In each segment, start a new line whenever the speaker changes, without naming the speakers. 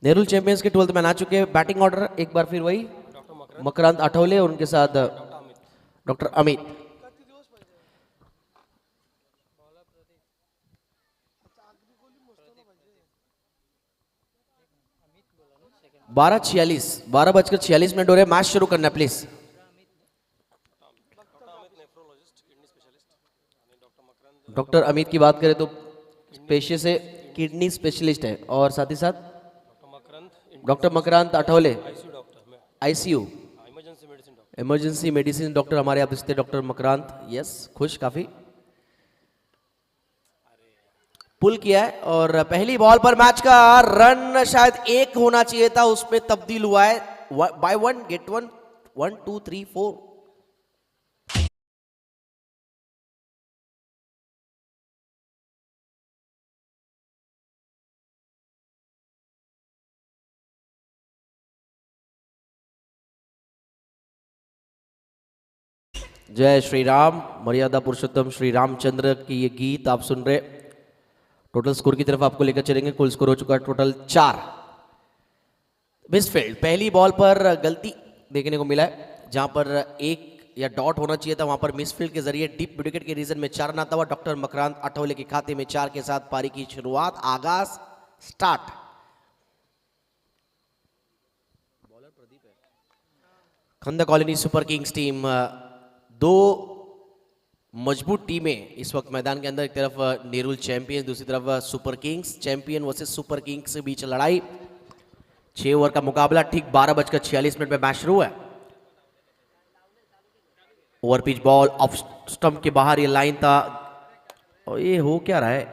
Nehru champions के 12th man आ चुके हैं। बैटिंग ऑर्डर एक बार फिर वही, मकरंद आठवले और उनके साथ डॉक्टर अमित। 12:46, 12:46 हो रहे, मैच शुरू करना है प्लीज। डॉक्टर अमित की बात करें तो पेशे से किडनी स्पेशलिस्ट है और साथ ही साथ doctor Makrant Athawale ICU emergency medicine doctor हमारे आप इसते डॉक्टर मकरांत। यस, खुश काफी। पुल किया है और पहली बॉल पर मैच का रन शायद एक होना चाहिए था, उसमें तब्दील हुआ है। By one get one, 1 2 3 4। जय श्री राम, मर्यादा पुरुषोत्तम श्री रामचंद्र की ये गीत आप सुन रहे। टोटल स्कोर की तरफ आपको लेकर चलेंगे। कुल स्कोर हो चुका है टोटल 4। मिसफील्ड, पहली बॉल पर गलती देखने को मिला है, जहां पर एक या डॉट होना चाहिए था, वहां पर मिसफील्ड के जरिए डीप विकेट के रीजन में 4 रन आता हुआ डॉक्टर मकरांत आठवले के खाते में 4 के साथ पारी की शुरुआत, आगाज स्टार्ट। खंदा कॉलोनी सुपर किंग्स टीम, दो मजबूत टीमें इस वक्त मैदान के अंदर। एक तरफ नेरुल चैंपियन, दूसरी तरफ super Kings champion versus super Kings के बीच लड़ाई। 6 ओवर का मुकाबला, ठीक 12:46 में मैच शुरू है। Over pitch ball off stump के बाहर, ये लाइन था और ये हो क्या रहा है।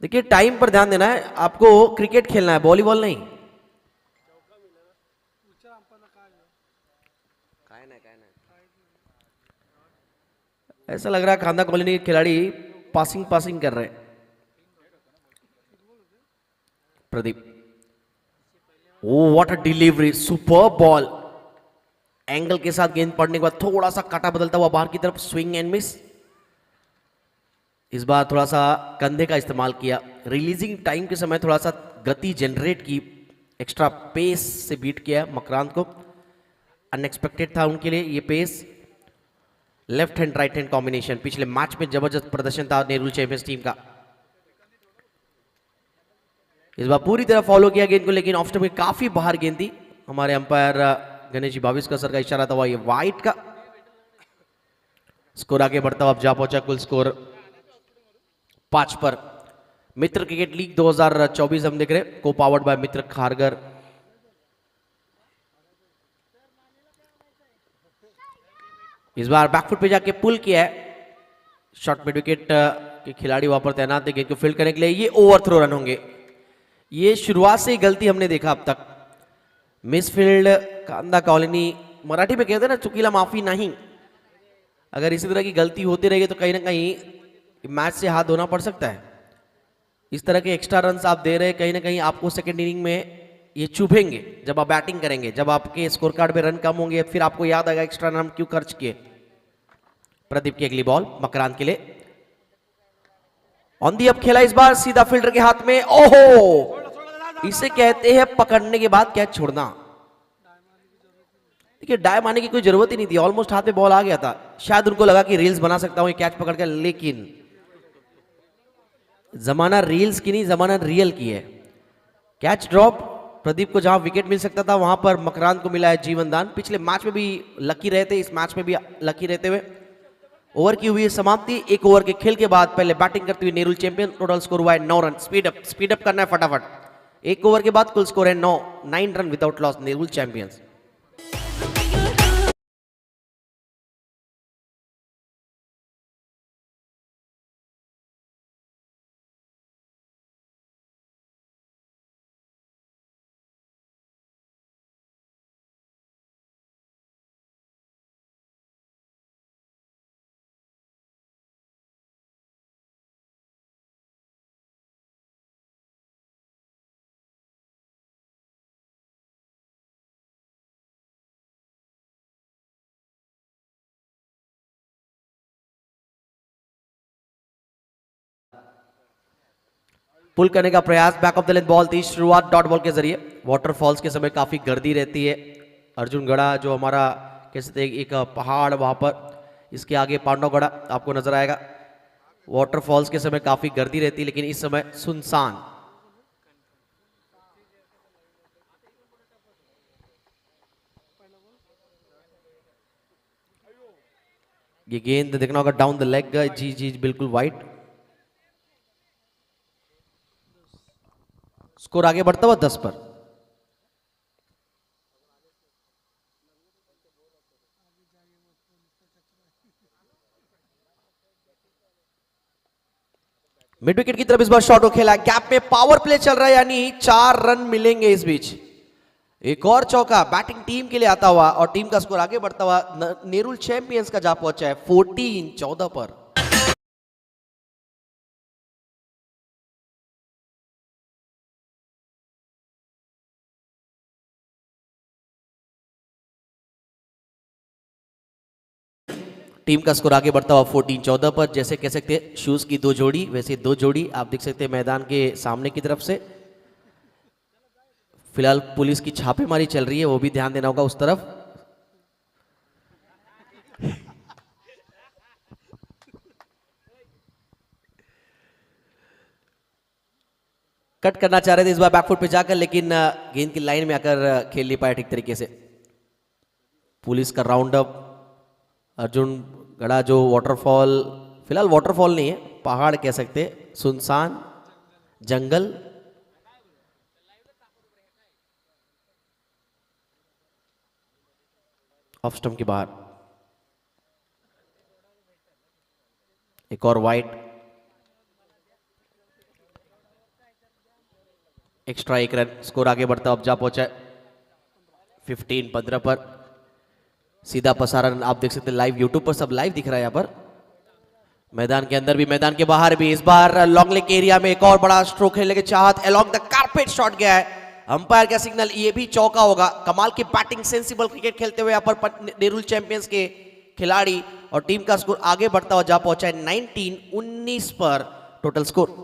देखिए टाइम पर ध्यान देना है आपको, क्रिकेट खेलना है, वॉलीबॉल नहीं। ऐसा लग रहा है खांदा कॉलोनी के खिलाड़ी पासिंग पासिंग कर रहे हैं। Pradeep, oh what a delivery, super ball. Angle के साथ गेंद पड़ने के बाद थोड़ा सा काटा बदलता हुआ बाहर की तरफ, स्विंग एंड मिस। इस बार थोड़ा सा कंधे का इस्तेमाल किया, रिलीजिंग टाइम के समय थोड़ा सा गति जनरेट की, एक्स्ट्रा पेस से बीट किया मकरांत को। अनएक्सपेक्टेड था उनके लिए ये pace. Left hand right hand combination, पिछले मैच में जबरदस्त प्रदर्शन था नेहरू चैंपियंस टीम का। इस बार पूरी तरह फॉलो किया गेंद को, लेकिन ऑफ स्टंप में काफी बाहर गेंद थी। हमारे अंपायर गणेश जी भाविस्कर सर का इशारा था, ये वाइट का। स्कोर आगे बढ़ता हुआ अब जा पहुंचा, कुल स्कोर 5 पर। मित्र क्रिकेट लीग 2024 हम देख रहे, को पावर्ड बाय मित्र खारगर। इस बार बैकफुट पे जाके पुल किया है, शॉर्ट मिड विकेट के खिलाड़ी वहां पर तैनात है गेंद को फील्ड करने के लिए। ये ओवर थ्रो रन होंगे, ये शुरुआत से ही गलती हमने देखा अब तक। मिसफील्ड, कांदा कॉलोनी, मराठी में कहते हैं ना चुकीला माफी नहीं। अगर इसी तरह की गलती होती रहेगी तो कहीं ना कहीं मैच से हाथ धोना पड़ सकता है। इस तरह के एक्स्ट्रा रन आप दे रहे हैं, कहीं ना कहीं आपको सेकेंड इनिंग में ये चुभेंगे जब आप बैटिंग करेंगे। जब आपके स्कोर कार्ड में रन कम होंगे फिर आपको याद आएगा एक्स्ट्रा रन हम क्यों खर्च किए। प्रदीप की अगली बॉल मकरांत के लिए, ऑन दी अप खेला, इस बार सीधा फील्डर के हाथ में। ओहो, इसे कहते हैं पकड़ने के बाद कैच छोड़ना। देखिए डाय मारने की कोई जरूरत ही नहीं थी, ऑलमोस्ट हाथ में बॉल आ गया था। शायद उनको लगा कि रील्स बना सकता हूं ये कैच पकड़ कर, लेकिन जमाना रील्स की नहीं, जमाना रियल की है। कैच ड्रॉप, प्रदीप को जहां विकेट मिल सकता था वहां पर मकरांत को मिला है जीवन दान। पिछले मैच में भी लकी रहते, इस मैच में भी लकी रहते हुए। ओवर की हुई समाप्ति, एक ओवर के खेल के बाद पहले बैटिंग करते हुए नेहरू चैंपियन। टोटल स्कोर हुआ है 9 रन। स्पीड अप करना है फटाफट। एक ओवर के बाद कुल स्कोर है 9 run without loss, Nehru champions. Pull करने का प्रयास, back of the length ball थी, शुरुआत डॉट बॉल के जरिए। वाटरफॉल्स के समय काफी गर्दी रहती है। अर्जुनगढ़ा जो हमारा कैसे एक पहाड़ वहां पर, इसके आगे पांडवगढ़ा आपको नजर आएगा। वाटरफॉल्स के समय काफी गर्दी रहती है, लेकिन इस समय सुनसान। ये गेंद देखना होगा डाउन द लेग, जी जी बिल्कुल वाइट। स्कोर आगे बढ़ता हुआ 10 पर। मिड विकेट की तरफ इस बार शॉट को खेला, गैप में पावर प्ले चल रहा है, यानी 4 रन मिलेंगे इस बीच। एक और चौका बैटिंग टीम के लिए आता हुआ और टीम का स्कोर आगे बढ़ता हुआ नेरुल चैंपियंस का जा पहुंचा है 14-14 पर। टीम का स्कोर आगे बढ़ता हुआ 14-14 पर। जैसे कह सकते हैं शूज की 2 जोड़ी, वैसे 2 जोड़ी आप देख सकते हैं मैदान के सामने की तरफ से। फिलहाल पुलिस की छापेमारी चल रही है, वो भी ध्यान देना होगा उस तरफ। कट करना चाह रहे थे इस बार बैकफुट पे जाकर, लेकिन गेंद की लाइन में आकर खेल नहीं पाया ठीक तरीके से। पुलिस का राउंड अप, अर्जुन गढ़ा जो वाटरफॉल, फिलहाल वाटरफॉल नहीं है, पहाड़ कह सकते, सुनसान जंगल। ऑफ स्टंप के बाहर एक और वाइट, एक्स्ट्रा 1 रन। स्कोर आगे बढ़ता अब जा पहुंचा 15-15 पर। सीधा प्रसारण आप देख सकते हैं लाइव यूट्यूब पर, सब लाइव दिख रहा है यहाँ पर। मैदान के अंदर भी मैदान के बाहर भी इस बार लॉन्ग लेग एरिया में एक और बड़ा स्ट्रोक खेलने की चाहत, अलोंग द कारपेट शॉट गया है। अंपायर का सिग्नल, ये भी चौका होगा। कमाल की बैटिंग, सेंसिबल क्रिकेट खेलते हुए यहाँ पर नेरुल चैंपियंस के खिलाड़ी, और टीम का स्कोर आगे बढ़ता हुआ जा पहुंचा है 19-19 पर टोटल स्कोर।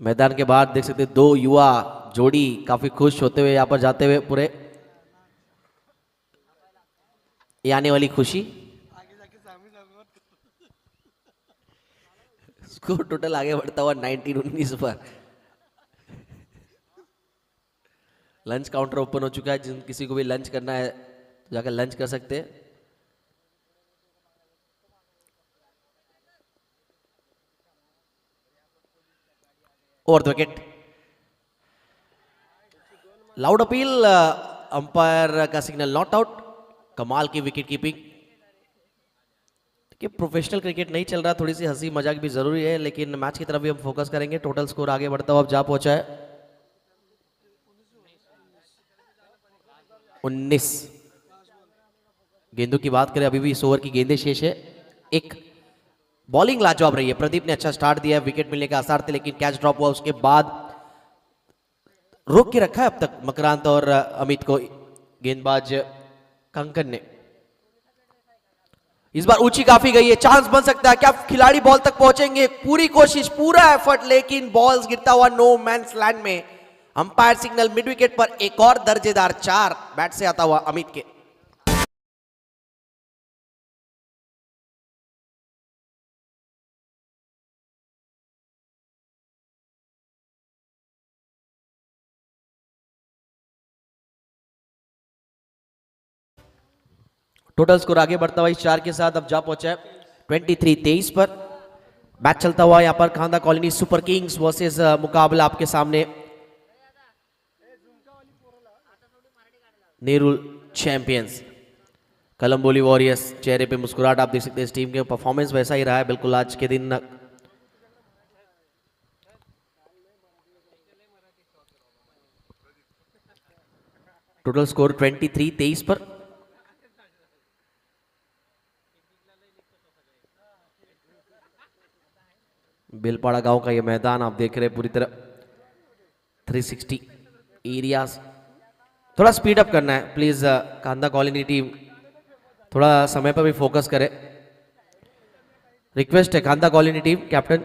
मैदान के बाहर देख सकते 2 युवा जोड़ी काफी खुश होते हुए यहाँ पर जाते हुए पूरे। ये आने वाली खुशी। स्कोर टोटल आगे बढ़ता हुआ 19-19 पर। लंच काउंटर ओपन हो चुका है, जिन किसी को भी लंच करना है तो जाकर लंच कर सकते हैं। Over the wicket, loud appeal, umpire का सिग्नल नॉट आउट। कमाल की विकेट कीपिंग। कि प्रोफेशनल क्रिकेट नहीं चल रहा, थोड़ी सी हंसी मजाक भी जरूरी है, लेकिन मैच की तरफ भी हम फोकस करेंगे। टोटल स्कोर आगे बढ़ता हुआ अब जा पहुंचा है 19। गेंदों की बात करें, अभी भी इस ओवर की गेंदें शेष है। एक बॉलिंग लाजवाब रही है, प्रदीप ने अच्छा स्टार्ट दिया, विकेट मिलने के आसार थे, लेकिन कैच ड्रॉप हुआ, उसके बाद रोक के रखा है अब तक मकरांत और अमित को गेंदबाज कंकन ने। इस बार ऊंची काफी गई है, चांस बन सकता है, क्या खिलाड़ी बॉल तक पहुंचेंगे? पूरी कोशिश, पूरा एफर्ट, लेकिन बॉल्स गिरता हुआ नो मैंस लैंड में। अंपायर सिग्नल मिड विकेट पर एक और दर्जेदार 4 बैट से आता हुआ अमित के। टोटल स्कोर आगे बढ़ता हुआ इस 4 के साथ अब जा पहुंचा है 23-23 पर। मैच चलता हुआ यहां पर खांदा कॉलोनी सुपर किंग्स वर्सेस मुकाबला आपके सामने नेरुल चैंपियंस कलम्बोली वॉरियर्स। चेहरे पे मुस्कुराहट आप देख सकते हैं, इस टीम के परफॉर्मेंस वैसा ही रहा है बिल्कुल आज के दिन। टोटल स्कोर 23-23 पर। बेलपाड़ा गांव का ये मैदान आप देख रहे हैं पूरी तरह 360 एरियाज। थोड़ा स्पीड अप करना है प्लीज। कांदा कॉलोनी टीम थोड़ा समय पर भी फोकस करे, रिक्वेस्ट है। कांदा कॉलोनी टीम कैप्टन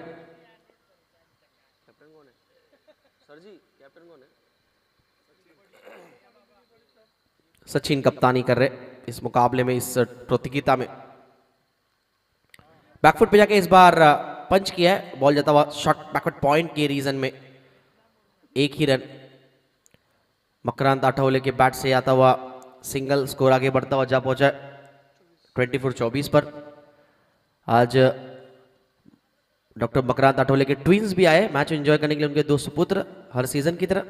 सचिन कप्तानी कर रहे इस मुकाबले में, इस प्रतियोगिता में। बैकफुट पे जाके इस बार पंच किया है, बॉल जाता हुआ शॉट बैकवर्ड पॉइंट के रीजन में, एक ही रन। मकरांत आठवले के बैट से आता हुआ सिंगल, स्कोर आगे बढ़ता हुआ जा पहुंचा 24-24 पर। आज डॉक्टर मकरांत आठवले के ट्विंस भी आए मैच एंजॉय करने के लिए। उनके दो सुपुत्र हर सीजन की तरह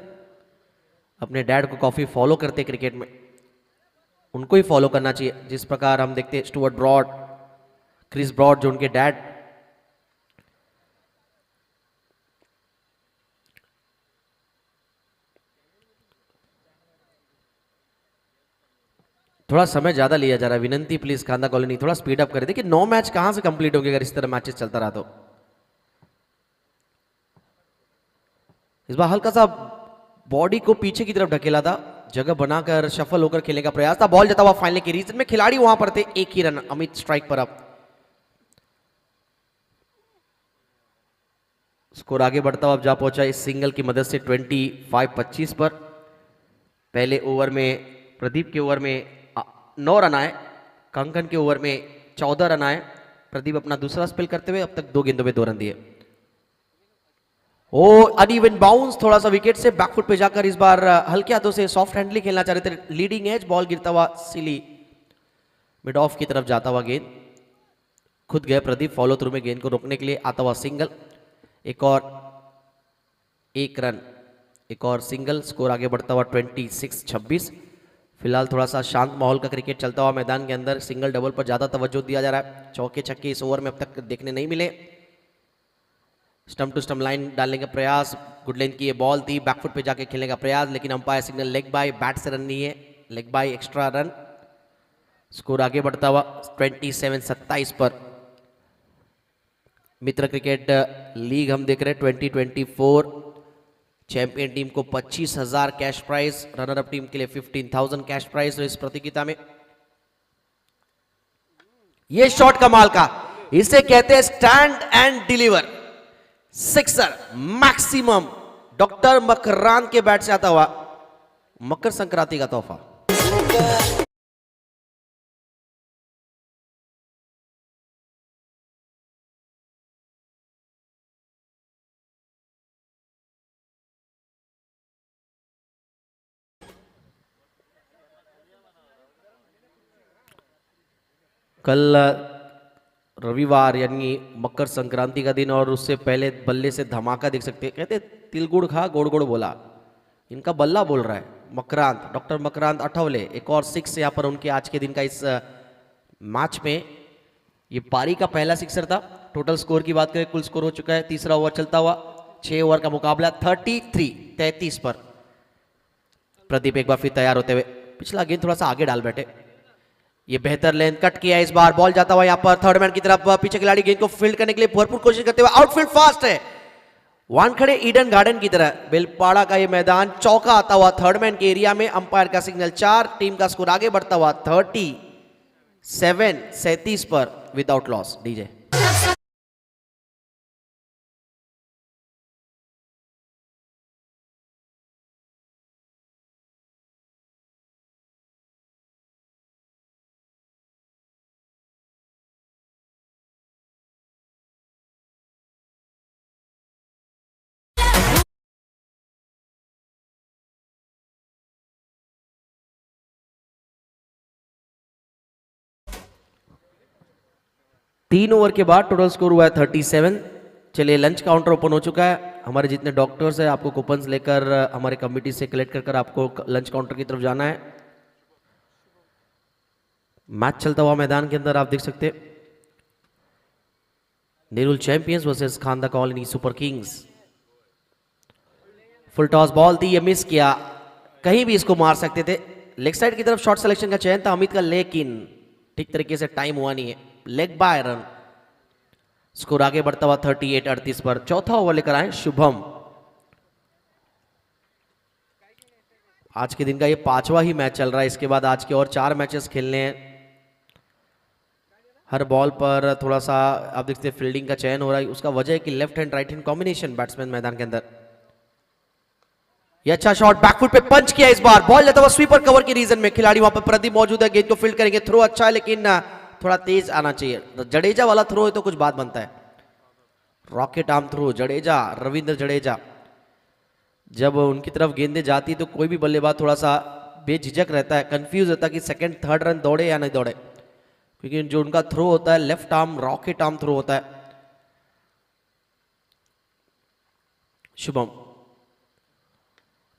अपने डैड को काफी फॉलो करते क्रिकेट में, उनको ही फॉलो करना चाहिए जिस प्रकार हम देखते हैं स्टुअर्ट ब्रॉड, क्रिस ब्रॉड जो उनके डैड। थोड़ा समय ज्यादा लिया जा रहा है, विनंती प्लीज कांदा कॉलोनी थोड़ा स्पीड अप करें। देखिए 9 मैच कहां से कंप्लीट होंगे अगर इस तरह मैचेस चलता रहा तो। इस बार हल्का सा बॉडी को पीछे की तरफ ढकेला था, जगह बनाकर शफल होकर खेलने का प्रयास था। बॉल जाता हुआ फाइनल के रीजन में, खिलाड़ी वहां पर थे, एक ही रन। अमित स्ट्राइक पर। अब स्कोर आगे बढ़ता हुआ अब जा पहुंचा इस सिंगल की मदद से 25-25 पर। पहले ओवर में प्रदीप के ओवर में 9 रन आए, कंकन के ओवर में 14 रन आए। प्रदीप अपना दूसरा स्पेल करते हुए अब तक 2 गेंदों में 2 रन दिए। ओ अनइवन बाउंस थोड़ा सा विकेट से बैकफुट पे जाकर इस बार हल्के हाथों से सॉफ्ट हैंडली खेलना चाह रहे थे। लीडिंग एज, बॉल गिरता हुआ सिली मिड ऑफ की तरफ जाता हुआ गेंद। खुद गए प्रदीप फॉलो थ्रू में गेंद को रोकने के लिए। आता हुआ सिंगल, एक और 1 रन, एक और सिंगल। स्कोर आगे बढ़ता हुआ 26-26। फिलहाल थोड़ा सा शांत माहौल का क्रिकेट चलता हुआ मैदान के अंदर। सिंगल डबल पर ज्यादा तवज्जो दिया जा रहा है। चौके छक्के इस ओवर में अब तक देखने नहीं मिले। स्टंप टू स्टंप लाइन डालने का प्रयास, गुड लेंथ की ये बॉल थी, बैकफुट पे जाके खेलने का प्रयास, लेकिन umpire signal leg bye, bat से रन नहीं है, leg bye extra run. Score आगे बढ़ता हुआ 27-27 पर। मित्र क्रिकेट लीग हम देख रहे हैं 2024। चैंपियन टीम को 25,000 cash prize, runner up team के लिए 15,000 कैश प्राइज इस प्रतियोगिता में। ये शॉट कमाल का, इसे कहते हैं stand and deliver, sixer maximum. Doctor Makran के बैट से आता हुआ मकर संक्रांति का तोहफा। कल रविवार यानी मकर संक्रांति का दिन, और उससे पहले बल्ले से धमाका देख सकते हैं। कहते तिल गुड़ खा गोड़ गोड़ बोला, इनका बल्ला बोल रहा है मकरांत, डॉक्टर मकरांत आठवले। एक और 6 यहाँ पर उनके आज के दिन का इस मैच में। ये पारी का पहला सिक्सर था। टोटल स्कोर की बात करें, कुल स्कोर हो चुका है, तीसरा ओवर चलता हुआ 6 ओवर का मुकाबला 33 पर। प्रदीप एक बार फिर तैयार होते हुए, पिछला गेंद थोड़ा सा आगे डाल बैठे। ये बेहतर लेंथ कट किया इस बार, बॉल जाता हुआ यहाँ पर थर्ड मैन की तरफ। पीछे खिलाड़ी गेंद को फील्ड करने के लिए भरपूर कोशिश करते हुए, आउटफील्ड फास्ट है, वानखड़े ईडन गार्डन की तरह। बेलपाड़ा का ये मैदान, चौका आता हुआ थर्ड मैन के एरिया में, अंपायर का सिग्नल 4। टीम का स्कोर आगे बढ़ता हुआ 37 पर विदाउट लॉस। डीजे 3 ओवर के बाद टोटल स्कोर हुआ है 37। चलिए लंच काउंटर ओपन हो चुका है। हमारे जितने डॉक्टर्स हैं आपको कूपन्स लेकर हमारे कमिटी से कलेक्ट कर आपको लंच काउंटर की तरफ जाना है। मैच चलता हुआ मैदान के अंदर आप देख सकते हैं, नेरुल चैंपियंस वर्सेस खांदा colony super Kings. Full toss ball थी, ये मिस किया, कहीं भी इसको मार सकते थे। लेग साइड की तरफ शॉट सिलेक्शन का चयन था अमित का, लेकिन ठीक तरीके से टाइम हुआ नहीं है। Leg bye run. स्कोर आगे बढ़ता हुआ 38-38 पर। चौथा ओवर लेकर आए शुभम। आज के दिन का ये 5वां ही मैच चल रहा है, इसके बाद आज के और 4 मैचेस खेलने हैं। हर बॉल पर थोड़ा सा आप देखते हैं फील्डिंग का चयन हो रहा है, उसका वजह है कि left hand right hand combination batsman मैदान के अंदर। ये अच्छा शॉट बैकफुट पे पंच किया इस बार, बॉल जाता हुआ स्वीपर कवर की रीजन में। खिलाड़ी वहां पर प्रदीप मौजूद है, गेंद को फील्ड करेंगे। थ्रो अच्छा है लेकिन थोड़ा तेज आना चाहिए। जडेजा वाला थ्रो है तो कुछ बात बनता है। Rocket arm throw Jadeja, Ravindra Jadeja, जब उनकी तरफ गेंदें जाती तो कोई भी बल्लेबाज थोड़ा सा बेझिझक रहता है, कंफ्यूज रहता है कि सेकंड थर्ड रन दौड़े या नहीं दौड़े, क्योंकि जो उनका थ्रो होता है left arm rocket arm throw होता है। शुभम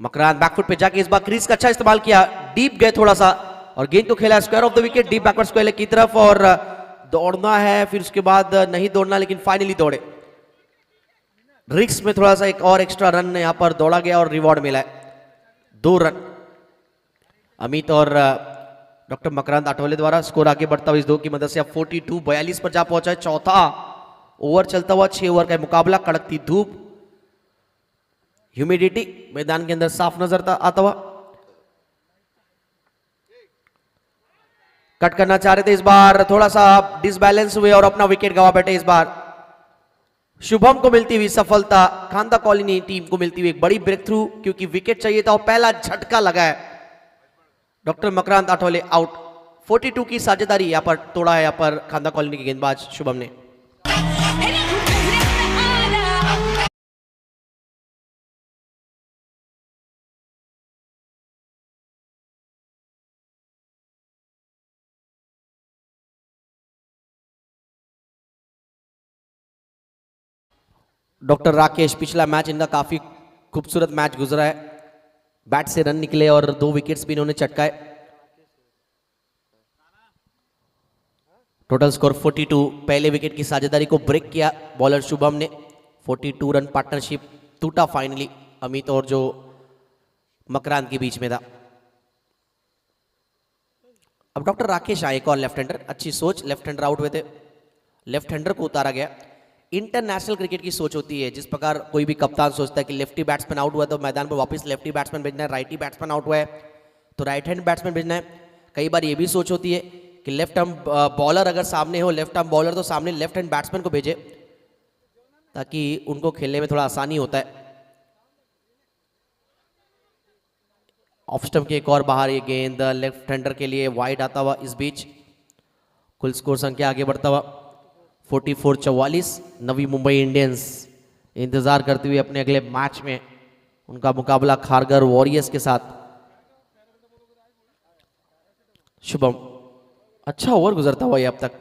मकरान बैकफुट पे जाके इस बार क्रीज का अच्छा इस्तेमाल किया, डीप गए थोड़ा सा और गेंद को खेला square of the wicket deep backward square की तरफ। और दौड़ना है, फिर उसके बाद नहीं दौड़ना, लेकिन फाइनली दौड़े। रिक्स में थोड़ा सा एक और एक्स्ट्रा रन यहां पर दौड़ा गया और रिवॉर्ड मिला है 2 रन अमित और डॉक्टर मकरांत आठवले द्वारा। स्कोर आगे बढ़ता हुआ इस 2 की मदद से अब 42-42 पर जा पहुंचा है। चौथा ओवर चलता हुआ, 6 ओवर का मुकाबला। कड़कती धूप, ह्यूमिडिटी मैदान के अंदर साफ नजर आता हुआ। कट करना चाह रहे थे, इस बार थोड़ा सा डिसबैलेंस हुए और अपना विकेट गवा बैठे। इस बार शुभम को मिलती हुई सफलता, खांदा कॉलोनी टीम को मिलती हुई एक बड़ी ब्रेक थ्रू, क्योंकि विकेट चाहिए था और पहला झटका लगा है। Doctor Makrant Athawale out. 42 की साझेदारी यहां पर तोड़ा है, यहां पर खांदा कॉलोनी के गेंदबाज शुभम ने। डॉक्टर राकेश, पिछला मैच इनका काफी खूबसूरत मैच गुजरा है। बैट से रन निकले और 2 विकेट्स भी इन्होंने चटकाए। Total score 42। पहले विकेट की साझेदारी को ब्रेक किया बॉलर शुभम ने। 42 रन पार्टनरशिप टूटा फाइनली अमित और जो मकरांत के बीच में था। अब डॉक्टर राकेश आए, एक और लेफ्ट हैंडर। अच्छी सोच, लेफ्ट हैंडर आउट हुए थे, लेफ्ट हैंडर को उतारा गया। इंटरनेशनल क्रिकेट की सोच होती है, जिस प्रकार कोई भी कप्तान सोचता है कि लेफ्टी बैट्समैन आउट हुआ है तो मैदान पर वापस लेफ्टी बैट्समैन भेजना है, राइटी बैट्समैन आउट हुआ है तो राइट हैंड बैट्समैन भेजना है। कई बार ये भी सोच होती है कि लेफ्ट आर्म बॉलर अगर सामने हो, लेफ्ट आर्म बॉलर, तो सामने लेफ्ट हैंड बैट्समैन को भेजे ताकि उनको खेलने में थोड़ा आसानी होता है। ऑफ स्टंप के एक और बाहर ये गेंद लेफ्ट हैंडर के लिए वाइड आता हुआ। इस बीच कुल स्कोर संख्या आगे बढ़ता हुआ 44-44। नवी मुंबई इंडियंस इंतजार करते हुए अपने अगले मैच में उनका मुकाबला खारगर वॉरियर्स के साथ। शुभम अच्छा ओवर गुजरता हुआ ये अब तक।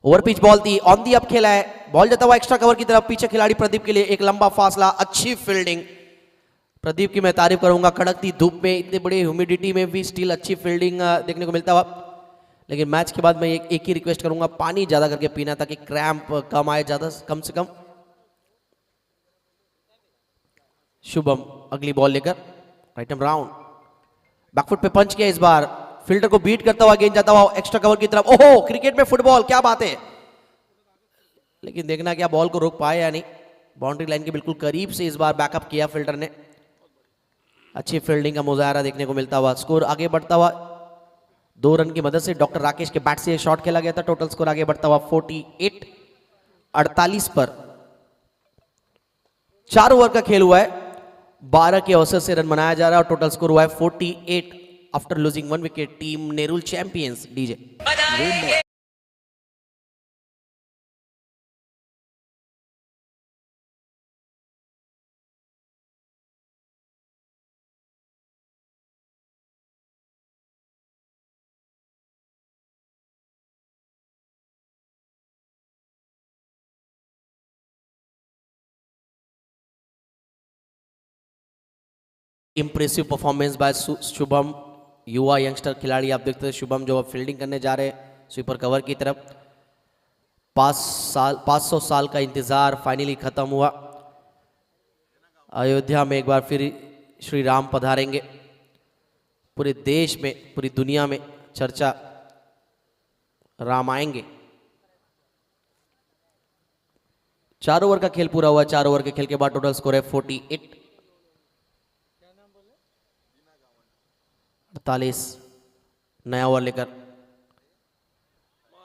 ओवर पिच बॉल थी, ऑन दी अप खेला है, बॉल जाता हुआ एक्स्ट्रा कवर की तरफ। पीछे खिलाड़ी प्रदीप के लिए एक लंबा फासला, अच्छी फील्डिंग। प्रदीप की मैं तारीफ करूंगा, कड़कती धूप में, इतने बड़े ह्यूमिडिटी में भी स्टिल अच्छी फील्डिंग देखने को मिलता हुआ। लेकिन मैच के बाद मैं एक ही रिक्वेस्ट करूंगा, पानी ज्यादा करके पीना ताकि क्रैम्प कम आए, ज्यादा कम से कम। शुभम अगली बॉल लेकर राइट आर्म राउंड, बैकफुट पे पंच किया इस बार, फील्डर को बीट करता हुआ गेंद जाता हुआ एक्स्ट्रा कवर की तरफ। ओहो, क्रिकेट में फुटबॉल, क्या बात है। लेकिन देखना क्या बॉल को रोक पाए या नहीं। बाउंड्री लाइन के बिल्कुल करीब से इस बार बैकअप किया फील्डर ने। अच्छी फील्डिंग का मुजाहरा देखने को मिलता हुआ। स्कोर आगे बढ़ता हुआ 2 रन की मदद से डॉक्टर राकेश के बैट से शॉट खेला गया था। टोटल स्कोर आगे बढ़ता हुआ 48-48 पर। 4 ओवर का खेल हुआ है, 12 के औसत से रन बनाया जा रहा है और टोटल स्कोर हुआ है 48 after losing 1 wicket. Team Nerul champions DJ. Impressive performance by Shubham, युवा यंगस्टर खिलाड़ी। आप देखते हैं शुभम जो फील्डिंग करने जा रहे हैं स्वीपर कवर की तरफ। 500 साल का इंतजार फाइनली खत्म हुआ। अयोध्या में एक बार फिर श्री राम पधारेंगे। पूरे देश में, पूरी दुनिया में चर्चा, राम आएंगे। 4 ओवर का खेल पूरा हुआ। 4 ओवर के खेल के बाद टोटल स्कोर है 48। 48। नया ओवर लेकर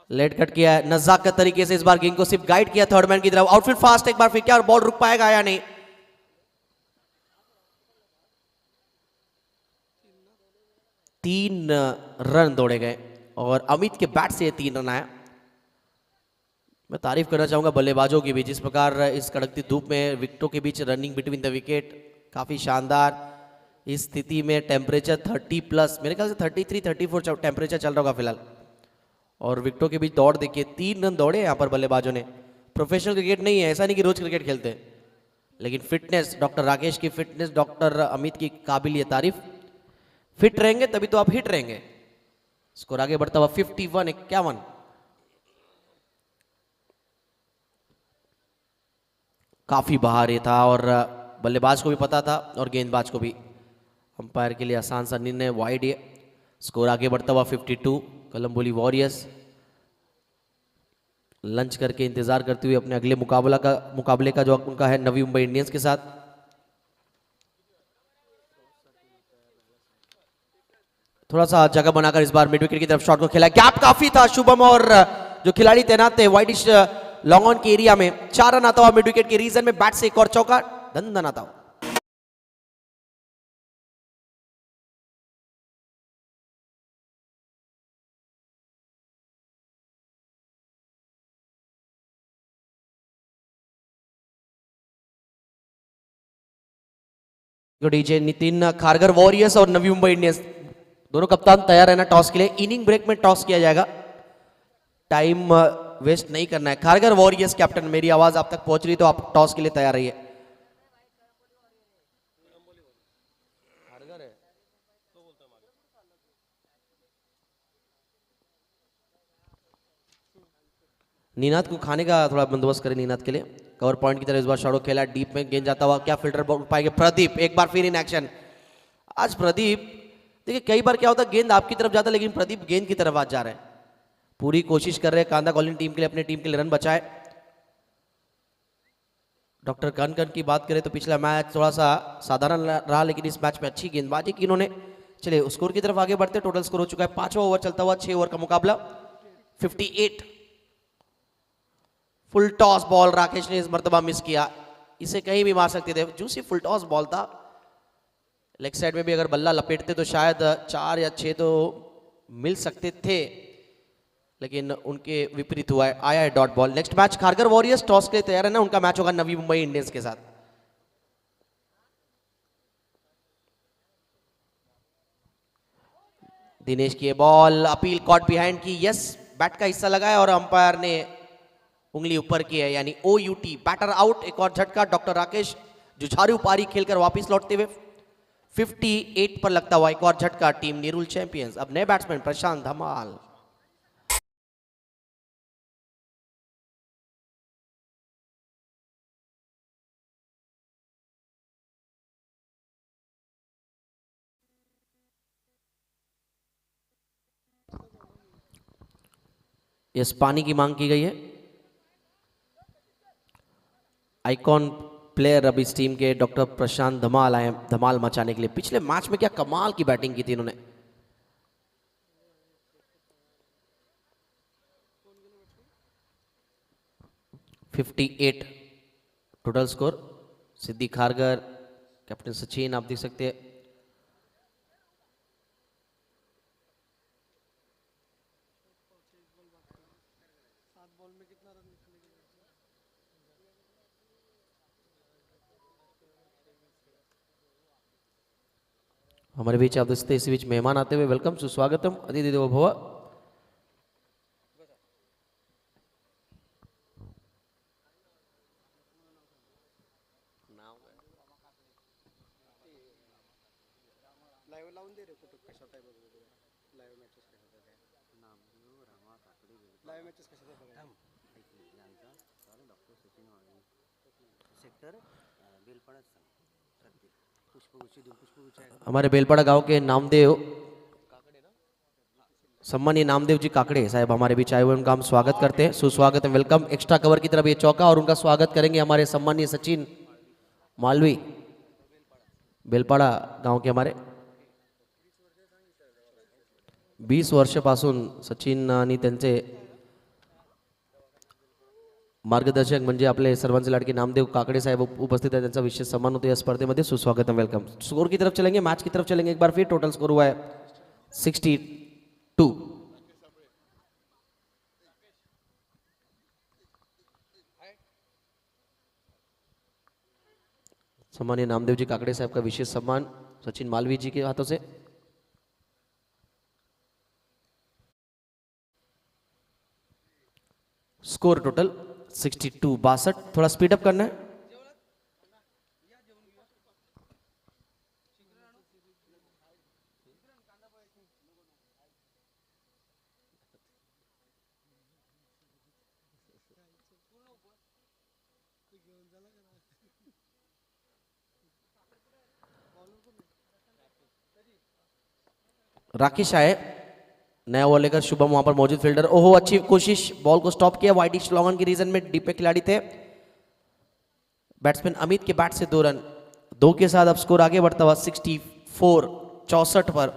लेट कट किया है नजाकत तरीके से। इस बार गेंद को सिर्फ गाइड किया थर्ड मैन की तरफ। आउटफील्ड फास्ट एक बार फिर क्या और बॉल रुक पाएगा या नहीं? तीन रन दौड़े गए और अमित के बैट से 3 रन आया। मैं तारीफ करना चाहूंगा बल्लेबाजों की भी, जिस प्रकार इस कड़कती धूप में विकेटों के बीच रनिंग बिटवीन द विकेट काफी शानदार। इस स्थिति में टेम्परेचर 30+, मेरे ख्याल से 33-34 टेम्परेचर चल रहा होगा फिलहाल। और विकेटों के बीच दौड़ देखिए, 3 रन दौड़े यहाँ पर बल्लेबाजों ने। प्रोफेशनल क्रिकेट नहीं है, ऐसा नहीं कि रोज क्रिकेट खेलते हैं, लेकिन फिटनेस, डॉक्टर राकेश की फिटनेस, डॉक्टर अमित की काबिलियत तारीफ। फिट रहेंगे तभी तो आप हिट रहेंगे। स्कोर आगे बढ़ता हुआ 51-51। काफी बाहर ये था और बल्लेबाज को भी पता था और गेंदबाज को भी। अंपायर के लिए आसान सा निर्णय, वाइड ये। स्कोर आगे बढ़ता हुआ 52। कोलंबोली वॉरियर्स लंच करके इंतजार करते हुए अपने अगले मुकाबले का जो उनका है नवी मुंबई इंडियंस के साथ। थोड़ा सा जगह बनाकर इस बार मिड विकेट की तरफ शॉट को खेला। गैप काफी था शुभम और जो खिलाड़ी तैनात थे वाइडिश लॉन्ग ऑन के एरिया में। 4 रन आता हुआ मिड विकेट के रीजन में, बैट से एक और चौका, दन आता हुआ। डीजे नितिन खारगर वॉरियर्स और नवी मुंबई इंडियंस दोनों कप्तान तैयार रहना टॉस के लिए। इनिंग ब्रेक में टॉस किया जाएगा, टाइम वेस्ट नहीं करना है। खारगर वॉरियर्स कैप्टन, मेरी आवाज आप तक पहुंच रही तो आप टॉस के लिए तैयार रहिए। नीनाद को खाने का थोड़ा बंदोबस्त करें नीनाद के लिए। कवर पॉइंट की तरफ इस बार शॉट खेला, डीप में गेंद जाता हुआ, क्या फील्डर उठ पाएंगे? प्रदीप एक बार फिर इन एक्शन। आज प्रदीप देखिए, कई बार क्या होता है गेंद आपकी तरफ जाता है लेकिन प्रदीप गेंद की तरफ आज जा रहे हैं। पूरी कोशिश कर रहे हैं कांदा कॉलोनी टीम के लिए, अपने टीम के लिए रन बचाए। डॉक्टर कनकन की बात करें तो पिछला मैच थोड़ा सा साधारण रहा, लेकिन इस मैच में अच्छी गेंदबाजी की इन्होंने। चलिए स्कोर की तरफ आगे बढ़ते। टोटल स्कोर हो चुका है 5वां ओवर चलता हुआ, 6 ओवर का मुकाबला, 58। फुल टॉस बॉल राकेश ने इस मर्तबा मिस किया, इसे कहीं भी मार सकते थे। जूसी फुल टॉस बॉल था, लेग साइड में भी अगर बल्ला लपेटते तो शायद 4 या 6 तो मिल सकते थे, लेकिन उनके विपरीत हुआ है, आया है dot ball. Next match Kharghar warriors toss के लिए तैयार है ना, उनका मैच होगा नवी मुंबई इंडियंस के साथ। दिनेश की बॉल, अपील कॉट बिहाइंड की, यस बैट का हिस्सा लगा है और अंपायर ने उंगली ऊपर की है, यानी OUT, बैटर आउट। एक और झटका, डॉक्टर राकेश जुझारू पारी खेलकर वापस लौटते हुए 58 पर लगता हुआ एक और झटका। Team Nirul champions. अब नए बैट्समैन प्रशांत धमाल। यस, पानी की मांग की गई है। आइकॉन प्लेयर अब इस टीम के डॉक्टर प्रशांत धमाल आए धमाल मचाने के लिए। पिछले मैच में क्या कमाल की बैटिंग की थी इन्होंने। $58 टोटल स्कोर। सिद्धि खारगर, कैप्टन सचिन आप देख सकते हैं। हमारे बीच आप देखते इसी बीच मेहमान आते हुए, वेलकम सुस्वागतम, अतिथि देवो भव। हमारे बेलपाड़ा गांव के नामदेव सम्मानीय नामदेव जी काकड़े साहब हमारे बीच आए हुए, उनका हम स्वागत करते हैं, सुस्वागत है, वेलकम। एक्स्ट्रा कवर की तरफ ये चौका और उनका स्वागत करेंगे हमारे सम्मानीय सचिन मालवी, बेलपाड़ा गांव के हमारे। 20 वर्षापासून सचिन आणि त्यांचे मार्गदर्शक म्हणजे आपले सर्वांचे लाडके नामदेव काकड़े साहब उपस्थित है, त्यांचा विशेष सम्मान होतो या स्पर्धेमध्ये, सुस्वागत है, वेलकम। स्कोर की तरफ चलेंगे, मैच की तरफ चलेंगे एक बार फिर। टोटल स्कोर हुआ है 62। सम्मानीय नामदेव जी काकड़े साहब का विशेष सम्मान सचिन मालवी जी के हाथों से। Score total 62, 62। थोड़ा स्पीड अप करना है। राकेश आए, नया ओवर लेकर, शुभम वहां पर मौजूद फील्डर। ओहो, अच्छी कोशिश, बॉल को स्टॉप किया। वाइडिश लॉन्ग की रीजन में डीप पे खिलाड़ी थे। बैट्समैन अमित के बैट से 2 रन, 2 के साथ अब स्कोर आगे बढ़ता हुआ 64, 64 पर।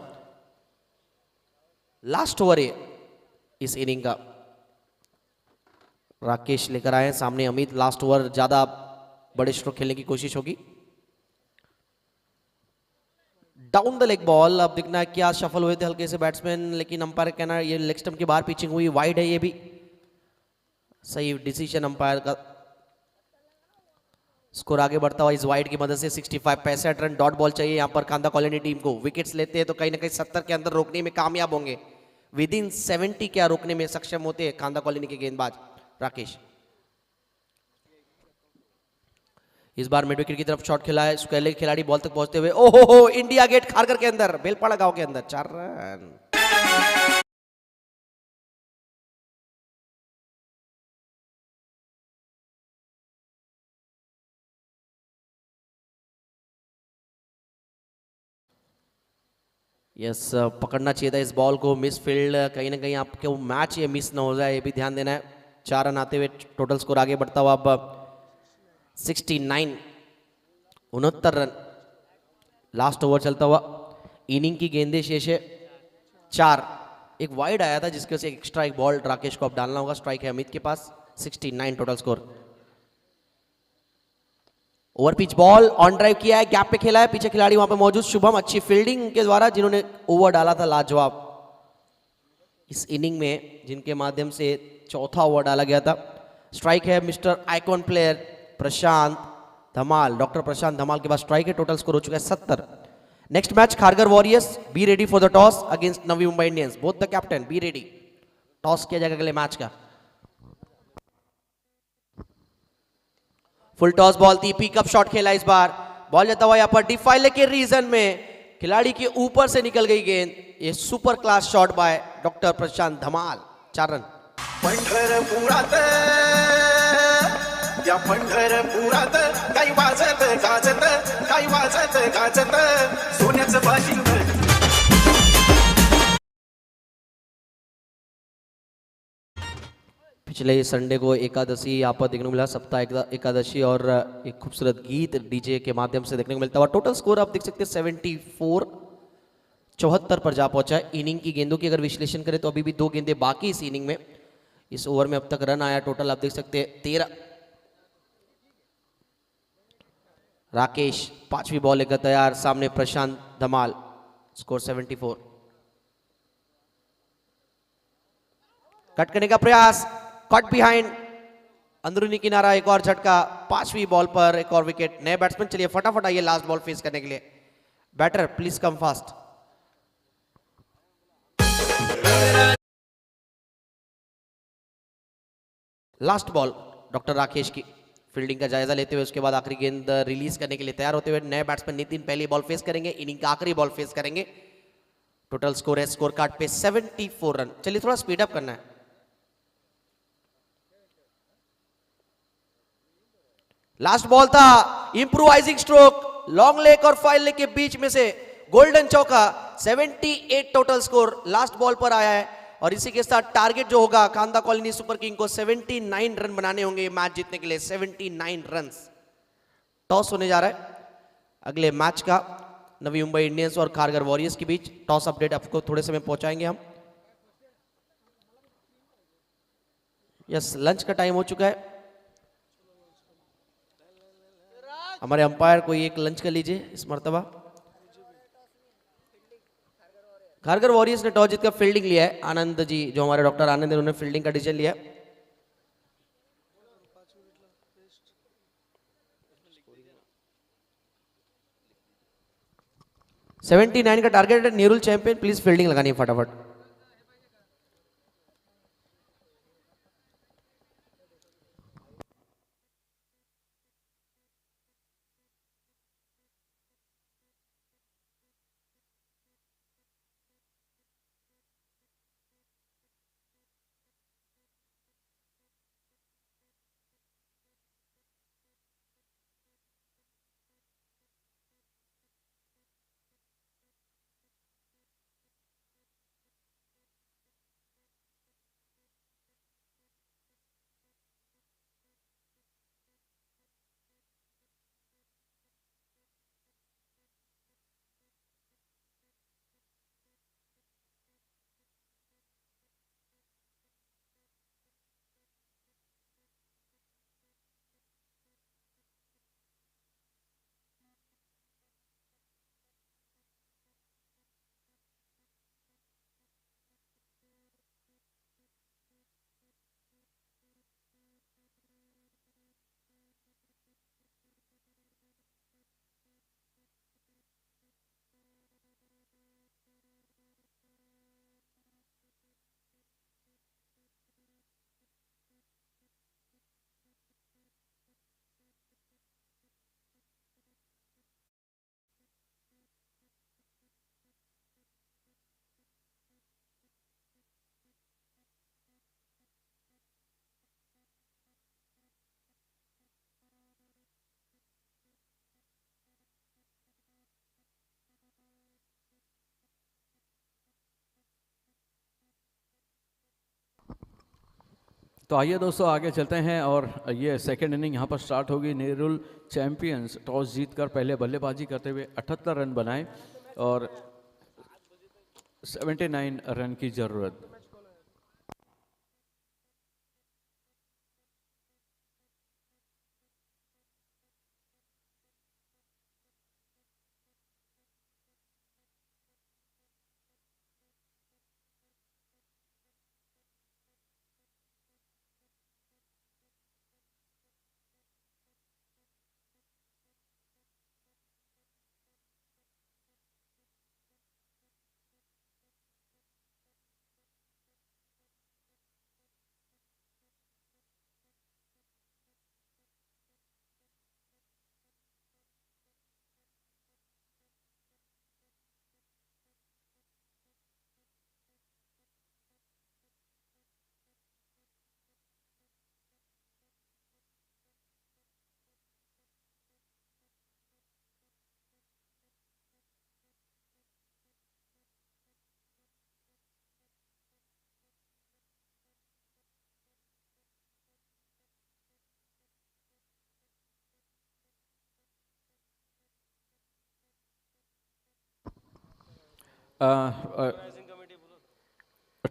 लास्ट ओवर है इस इनिंग का, राकेश लेकर आए सामने अमित। लास्ट ओवर, ज्यादा बड़े स्ट्रोक खेलने की कोशिश होगी। डाउन द लेग बॉल, अब देखना है क्या शफल हुए थे हल्के से बैट्समैन, लेकिन अंपायर कहना ये लेग स्टंप के बाहर पिचिंग हुई, वाइड है, ये भी सही डिसीजन अंपायर का। स्कोर आगे बढ़ता हुआ इस वाइड की मदद से 65, 65 रन। डॉट बॉल चाहिए यहां पर कांदा कॉलोनी टीम को। विकेट्स लेते हैं तो कहीं ना कहीं 70 के अंदर रोकने में कामयाब होंगे। विद इन 70 क्या रोकने में सक्षम होते हैं कांदा कॉलोनी के गेंदबाज राकेश। इस बार मिड विकेट की तरफ शॉट खेला है, स्क्वायर लेग खिलाड़ी बॉल तक पहुंचते हुए, ओहो, इंडिया गेट खारकर के अंदर, बेलपाड़ा गांव के अंदर 4 रन। यस, पकड़ना चाहिए था इस बॉल को, मिस फील्ड, कहीं ना कहीं आपके वो मैच ये मिस ना हो जाए, ये भी ध्यान देना है। 4 रन आते हुए टोटल स्कोर आगे बढ़ता हुआ अब 69, 69 रन। लास्ट ओवर चलता हुआ, इनिंग की गेंदे शेष है 4। एक वाइड आया था जिसके वजह से एक्स्ट्रा एक बॉल राकेश को अब डालना होगा। स्ट्राइक है अमित के पास। 69 total score. Over pitch ball on drive किया है, गैप पे खेला है, पीछे खिलाड़ी वहां पे मौजूद शुभम, अच्छी फील्डिंग के द्वारा जिन्होंने ओवर डाला था लाजवाब इस इनिंग में, जिनके माध्यम से चौथा ओवर डाला गया था। स्ट्राइक है मिस्टर आइकॉन प्लेयर प्रशांत धमाल, डॉक्टर प्रशांत धमाल के पास स्ट्राइक है। टोटल स्कोर हो चुका है 70। Next match Kharghar warriors, be ready for the toss against Navi Mumbai Indians. Both the captain be ready. Toss किया जाएगा अगले मैच का। फुल टॉस बॉल थी, पिकअप शॉट खेला इस बार। बॉल जाता हुआ यहाँ पर डिफाइले के रीजन में, खिलाड़ी के ऊपर से निकल गई गेंद। ये super class shot by doctor Prashant Dhamaal. 4 run.
पंढरपुरात या पंढरपुरात काही वाजत गाजत, काही वाजत गाजत सोन्याचं बाशिंग।
पिछले संडे को एकादशी यहाँ पर देखने को मिला, सप्ताह एकादशी, और एक खूबसूरत गीत डीजे के माध्यम से देखने को मिलता हुआ। टोटल स्कोर आप देख सकते हैं 74, 74 पर जा पहुंचा है। इनिंग की गेंदों की अगर विश्लेषण करें तो अभी भी 2 गेंदें बाकी इस इनिंग में। इस ओवर में अब तक रन आया टोटल आप देख सकते हैं 13। राकेश 5वीं बॉल लेकर तैयार, सामने प्रशांत धमाल। स्कोर 74। कट करने का प्रयास, कट बिहाइंड, अंदरूनी किनारा, एक और झटका। 5वीं बॉल पर एक और विकेट। नए बैट्समैन चलिए फटाफट आइए लास्ट बॉल फेस करने के लिए। Batter please come fast. Last ball doctor Rakesh की फील्डिंग का जायजा लेते हुए उसके बाद आखिरी गेंद रिलीज करने के लिए तैयार होते हुए नए बैट्समैन नितिन पहली बॉल फेस करेंगे, इनिंग का आखिरी बॉल फेस करेंगे। टोटल स्कोर है स्कोर कार्ड पे 74 रन। चलिए थोड़ा स्पीड अप करना है। लास्ट बॉल था, इंप्रूवाइजिंग स्ट्रोक, लॉन्ग लेग और फाइल लेग के बीच में से गोल्डन चौका। 78 टोटल स्कोर लास्ट बॉल पर आया है। और इसी के साथ टारगेट जो होगा खांदा कॉलोनी सुपर किंग को 79 रन बनाने होंगे मैच जीतने के लिए। 79 रन। टॉस होने जा रहा है अगले मैच का नवी मुंबई इंडियंस और खारगर वॉरियर्स के बीच। टॉस अपडेट आपको थोड़े समय पहुंचाएंगे हम। यस, लंच का टाइम हो चुका है। हमारे अंपायर कोई एक लंच कर लीजिए इस मर्तबा। खारगर वॉरियर्स ने टॉस जीतकर फील्डिंग लिया है। आनंद जी जो हमारे डॉक्टर आनंद है उन्होंने फील्डिंग का डिसीजन लिया है। सेवेंटी 79 का टारगेट है। नेरुल चैंपियन प्लीज फील्डिंग लगानी है फटाफट।
तो आइए दोस्तों आगे चलते हैं और ये सेकंड इनिंग यहाँ पर स्टार्ट होगी। नेरुल चैंपियंस टॉस जीतकर पहले बल्लेबाजी करते हुए 78 रन बनाए और 79 रन की जरूरत।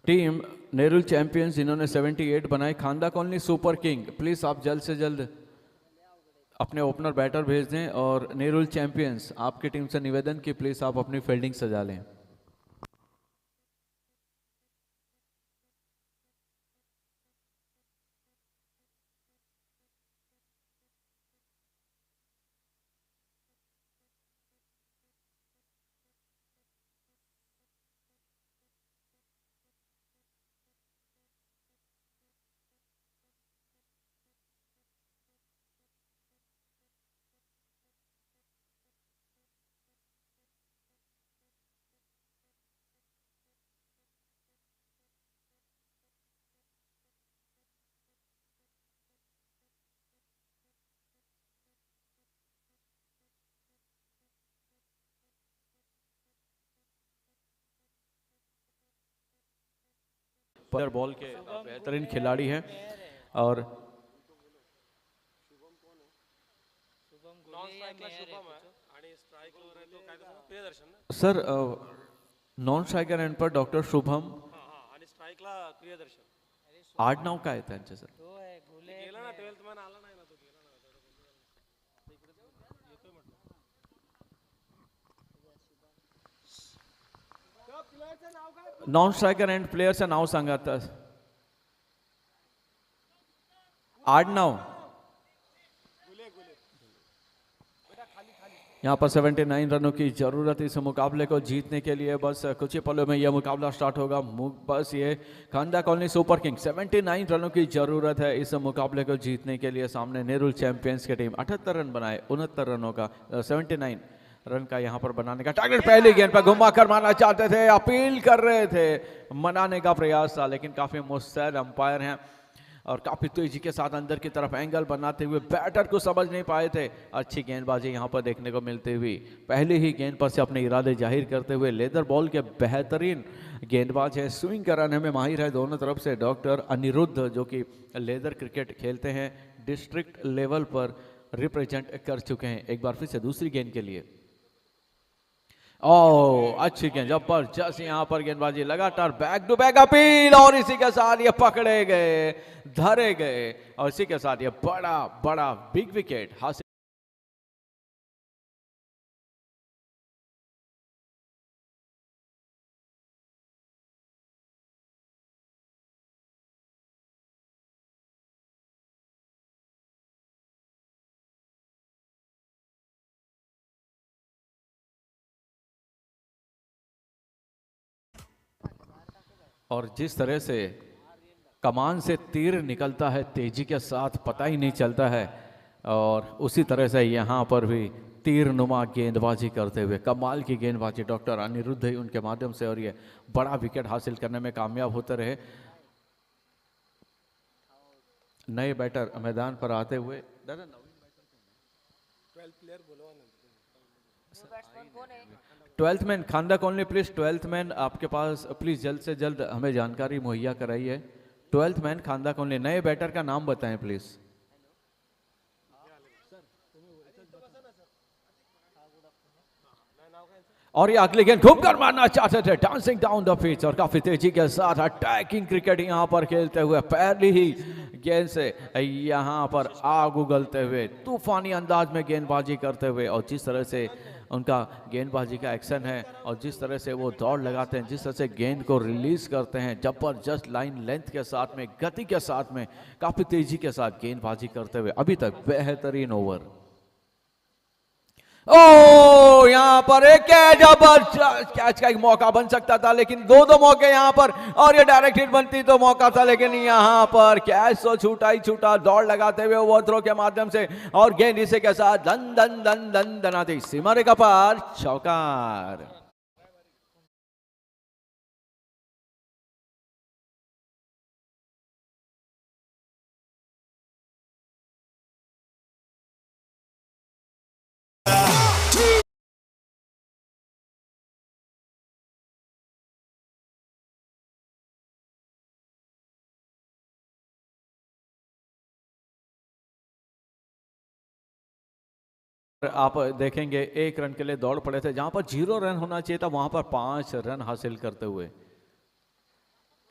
टीम नेरुल चैंपियंस इन्होंने 78 बनाए। खांदा कॉलोनी सुपर किंग प्लीज़ आप जल्द से जल्द अपने ओपनर बैटर भेज दें। और नेरुल चैंपियंस आपकी टीम से निवेदन कि प्लीज़ आप अपनी फील्डिंग सजा लें। पर बॉल के बेहतरीन खिलाड़ी हैं। और सर नॉन स्ट्रायकर एंड पर डॉक्टर शुभम
आणि स्ट्राईकला प्रियदर्शन
आडनाव काय आहे त्यांचे सर?
गेला ना 12th मॅन आला नाही ना तो गेला ना
नॉन स्ट्रायकर एंड प्लेयरचं नाव सांगा आता. आडनाव यहाँ पर 79 रनों की जरूरत इस मुकाबले को जीतने के लिए. बस कुछ ही पलों में यह मुकाबला स्टार्ट होगा. बस ये खांदा कॉलोनी सुपर किंग 79 रनों की जरूरत है इस मुकाबले को जीतने के लिए. सामने नेरुल चैंपियंस की टीम 78 रन बनाए 69 रनों का 79 रन का यहाँ पर बनाने का टारगेट. पहली गेंद पर घुमा कर मारना चाहते थे, अपील कर रहे थे, मनाने का प्रयास था, लेकिन काफी मुस्तैद अंपायर हैं और काफी तेजी के साथ अंदर की तरफ एंगल बनाते हुए बैटर को समझ नहीं पाए थे. अच्छी गेंदबाजी यहाँ पर देखने को मिलती हुई. पहली ही गेंद पर से अपने इरादे जाहिर करते हुए लेदर बॉल के बेहतरीन गेंदबाज है, स्विंग कराने में माहिर है दोनों तरफ से. डॉक्टर अनिरुद्ध जो कि लेदर क्रिकेट खेलते हैं, डिस्ट्रिक्ट लेवल पर रिप्रेजेंट कर चुके हैं. एक बार फिर से दूसरी गेंद के लिए. अच्छी गेंद, जबरदस्त यहाँ पर गेंदबाजी, लगातार बैक टू बैक अपील और इसी के साथ ये पकड़े गए, धरे गए और इसी के साथ ये बड़ा बड़ा बिग विकेट हासिल. और जिस तरह से कमान से तीर निकलता है तेजी के साथ, पता ही नहीं चलता है, और उसी तरह से यहाँ पर भी तीर नुमा गेंदबाजी करते हुए कमाल की गेंदबाजी डॉक्टर अनिरुद्ध ही उनके माध्यम से, और ये बड़ा विकेट हासिल करने में कामयाब होते रहे. नए बैटर मैदान पर आते हुए. 12th मैन खांदा कॉलोनी प्लीज. 12th मैन आपके पास प्लीज जल्द से जल्द हमें जानकारी मुहैया कराइए. 12th मैन खांदा कॉलोनी, नए बैटर का नाम बताएं प्लीज. और ये अगली गेंद घूमकर मारना चाहते थे, डांसिंग डाउन द पिच और काफी तेजी के साथ अटैकिंग क्रिकेट यहां पर खेलते हुए पहली ही गेंद से यहां पर आग उगलते हुए तूफानी अंदाज में गेंदबाजी करते हुए, और जिस तरह से उनका गेंदबाजी का एक्शन है और जिस तरह से वो दौड़ लगाते हैं, जिस तरह से गेंद को रिलीज करते हैं, जबरदस्त लाइन लेंथ के साथ में, गति के साथ में, काफी तेजी के साथ गेंदबाजी करते हुए अभी तक बेहतरीन ओवर. यहां पर एक जबरदस्त कैच का एक मौका बन सकता था, लेकिन दो मौके यहां पर, और ये डायरेक्ट हिट बनती तो मौका था, लेकिन यहां पर कैच तो छूटा ही छूटा. दौड़ लगाते हुए ओवर थ्रो के माध्यम से और गेंद इसे के साथ दन दन दन दन दनाती सीमा रेखा पार, चौकार. आप देखेंगे 1 रन के लिए दौड़ पड़े थे, जहां पर 0 रन होना चाहिए था वहां पर 5 रन हासिल करते हुए,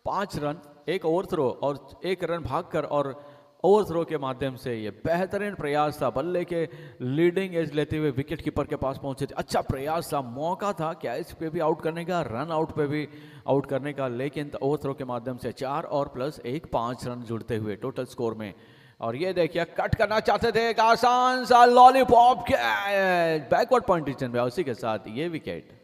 5 रन, एक ओवर थ्रो और 1 रन भागकर और ओवर थ्रो के माध्यम से ये बेहतरीन प्रयास था. बल्ले के लीडिंग एज लेते हुए विकेट कीपर के पास पहुंचे थे. अच्छा प्रयास था, मौका था कैच पे भी आउट करने का, रन आउट पे भी आउट करने का, लेकिन ओवर थ्रो के माध्यम से 4 और प्लस 1 5 रन जुड़ते हुए टोटल स्कोर में. और ये देखिए कट करना चाहते थे, एक आसान सा लॉलीपॉप बैकवर्ड पॉइंट में, उसी के साथ ये विकेट.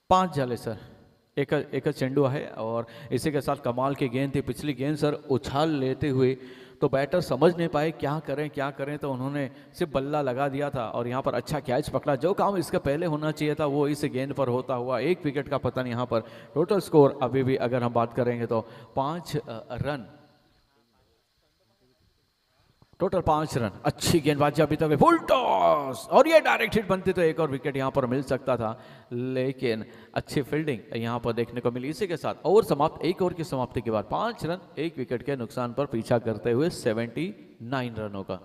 पांच झाले सर. एक चेंडू है और इसी के साथ कमाल की गेंद थी। पिछली गेंद सर उछाल लेते हुए तो बैटर समझ नहीं पाए क्या करें, तो उन्होंने सिर्फ बल्ला लगा दिया था और यहाँ पर अच्छा कैच पकड़ा। जो काम इसके पहले होना चाहिए था वो इस गेंद पर होता हुआ 1 विकेट का पतन। यहाँ पर टोटल स्कोर अभी भी अगर हम बात करेंगे तो 5 रन, टोटल 5 रन। अच्छी गेंदबाजी अभी तक, फुल टॉस और ये डायरेक्ट हिट बनती तो 1 और विकेट यहाँ पर मिल सकता था, लेकिन अच्छी फील्डिंग यहाँ पर देखने को मिली। इसी के साथ ओवर समाप्त, 1 ओवर की समाप्ति के बाद 5 रन 1 विकेट के नुकसान पर पीछा करते हुए 79 रनों का।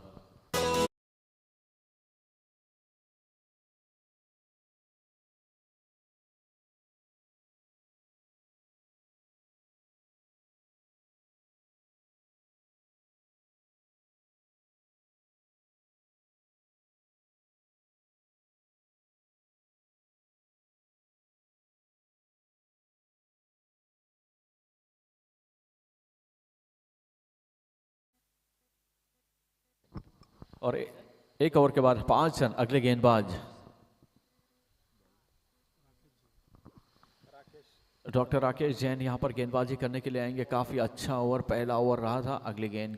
और 1 ओवर के बाद 5 रन। अगले गेंदबाज डॉक्टर राकेश जैन यहाँ पर गेंदबाजी करने के लिए आएंगे। काफी अच्छा ओवर, पहला ओवर रहा था। अगली गेंद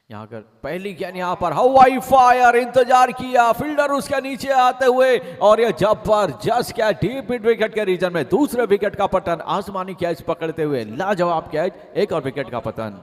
यहाँ कर पहली गेंद यहाँ पर हवाई फायर, इंतजार किया फील्डर उसके नीचे आते हुए और यह जबरदस्त कैच डीप मिड विकेट के रीजन में। दूसरे विकेट का पतन, आसमानी कैच पकड़ते हुए लाजवाब कैच, 1 और विकेट का पतन।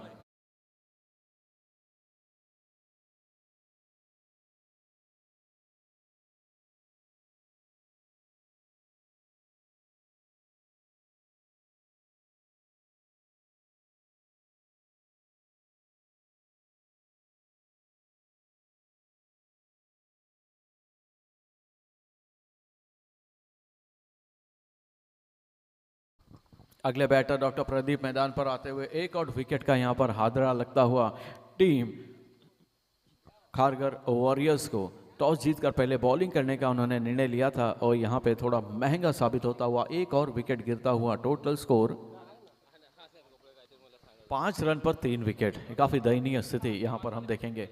अगले बैटर डॉक्टर प्रदीप मैदान पर आते हुए 1 और विकेट का यहां पर हादरा लगता हुआ टीम खारगर वॉरियर्स को टॉस जीतकर पहले बॉलिंग करने का उन्होंने निर्णय लिया था और यहां पे थोड़ा महंगा साबित होता हुआ 1 और विकेट गिरता हुआ। टोटल स्कोर 5 रन पर 3 विकेट। काफी दयनीय स्थिति यहां पर हम देखेंगे।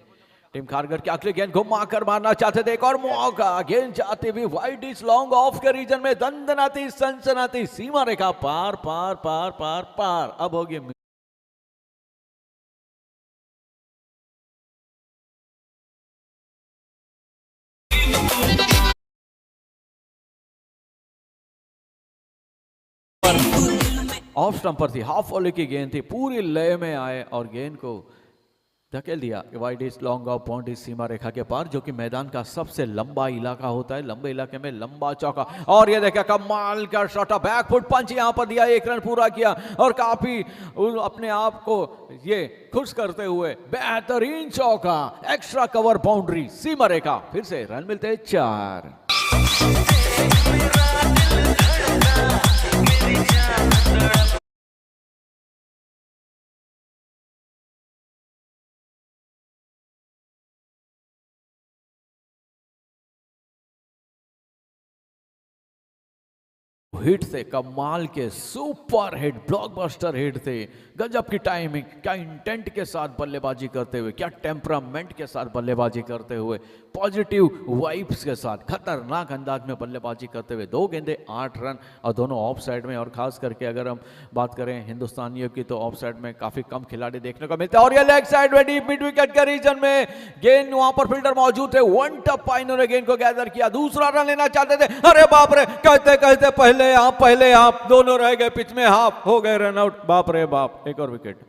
टीम खारगर के अगले गेंद घुमा कर मारना चाहते थे, एक और मौका, गेंद जाती हुई वाइड डिश लॉन्ग ऑफ के रीजन में, दंदनाती सनसनाती सीमा रेखा पार पार पार पार पार। अब होगी ऑफ स्टंप पर थी, हाफ वॉली की गेंद थी, पूरी लय में आए और गेंद को धकेल दिया wide is long off boundary सीमा रेखा के पार, जो कि मैदान का सबसे लंबा इलाका होता है। लंबे इलाके में लंबा चौका और ये देखा कमाल का शॉट, बैक फुट पंच यहां पर दिया, 1 रन पूरा किया और काफी अपने आप को ये खुश करते हुए बेहतरीन चौका, एक्स्ट्रा कवर बाउंड्री सीमा रेखा। फिर से रन मिलते 4। हिट थे, कमाल के सुपर हिट, ब्लॉकबस्टर हिट थे। गजब की टाइमिंग, क्या इंटेंट के साथ बल्लेबाजी करते हुए, क्या टेम्परामेंट के साथ बल्लेबाजी करते हुए, पॉजिटिव वाइब्स के साथ खतरनाक अंदाज में बल्लेबाजी करते हुए 2 गेंदे 8 रन और दोनों ऑफ साइड में। और खास करके अगर हम बात करें हिंदुस्तानियों की तो ऑफ साइड में काफी कम खिलाड़ी देखने को मिलते हैं। और ये लेग साइड में डीप मिड विकेट के रीजन में गेंद, वहां पर फील्डर मौजूद थे, 1 टप्पा इन्होंने गेंद को गैदर किया, दूसरा रन लेना चाहते थे। अरे बाप रे, कहते कहते पहले आप दोनों रह गए पिच में, हाफ हो गए रन आउट। बाप रे बाप, 1 और विकेट।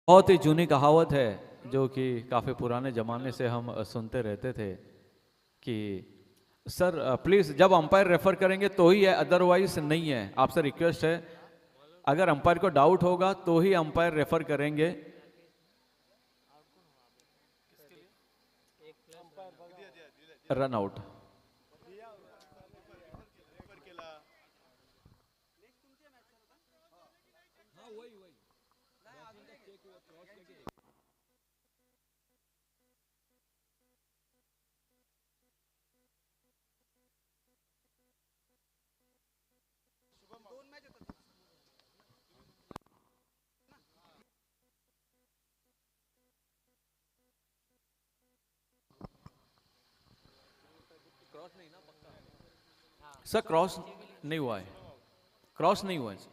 बहुत ही जूनी कहावत है जो कि काफ़ी पुराने ज़माने से हम सुनते रहते थे कि सर प्लीज़ जब अंपायर रेफर करेंगे तो ही है, अदरवाइज नहीं है। आपसे रिक्वेस्ट है, अगर अंपायर को डाउट होगा तो ही अंपायर रेफर करेंगे। रन आउट सर क्रॉस नहीं हुआ है, क्रॉस नहीं हुआ है।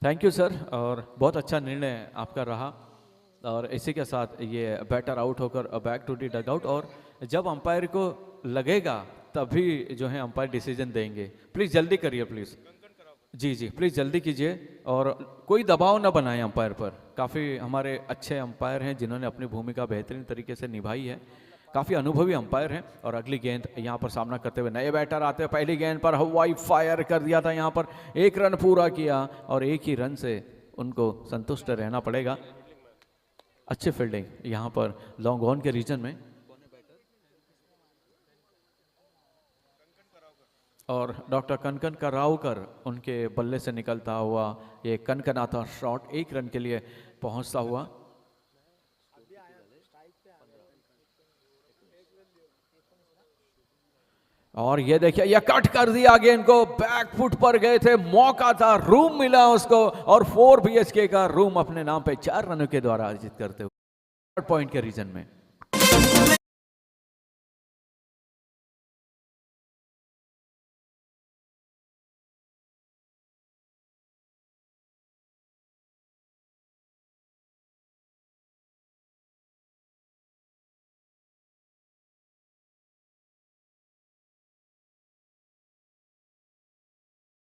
थैंक यू सर, और बहुत अच्छा निर्णय आपका रहा। और इसी के साथ ये बैटर आउट होकर back to the dugout, और जब अंपायर को लगेगा तभी जो है अंपायर डिसीजन देंगे। प्लीज़ जल्दी करिए प्लीज़, जी जी प्लीज़ जल्दी कीजिए, और कोई दबाव ना बनाएं अंपायर पर। काफ़ी हमारे अच्छे अंपायर हैं जिन्होंने अपनी भूमिका बेहतरीन तरीके से निभाई है, काफ़ी अनुभवी अंपायर हैं। और अगली गेंद यहाँ पर सामना करते हुए नए बैटर आते हैं। पहली गेंद पर हवाई फायर कर दिया था, यहाँ पर 1 रन पूरा किया, और 1 ही रन से उनको संतुष्ट रहना पड़ेगा। अच्छी फील्डिंग यहाँ पर लॉन्ग ऑन के रीजन में, और डॉक्टर कनकन करावकर उनके बल्ले से निकलता हुआ ये कनकनाता शॉट 1 रन के लिए पहुंचता हुआ। और ये देखिए, ये कट कर दिया गेंद को, बैक फुट पर गए थे, मौका था, रूम मिला उसको, और 4 BHK का रूम अपने नाम पे 4 रनों के द्वारा अर्जित करते हुए पॉइंट के रीजन में।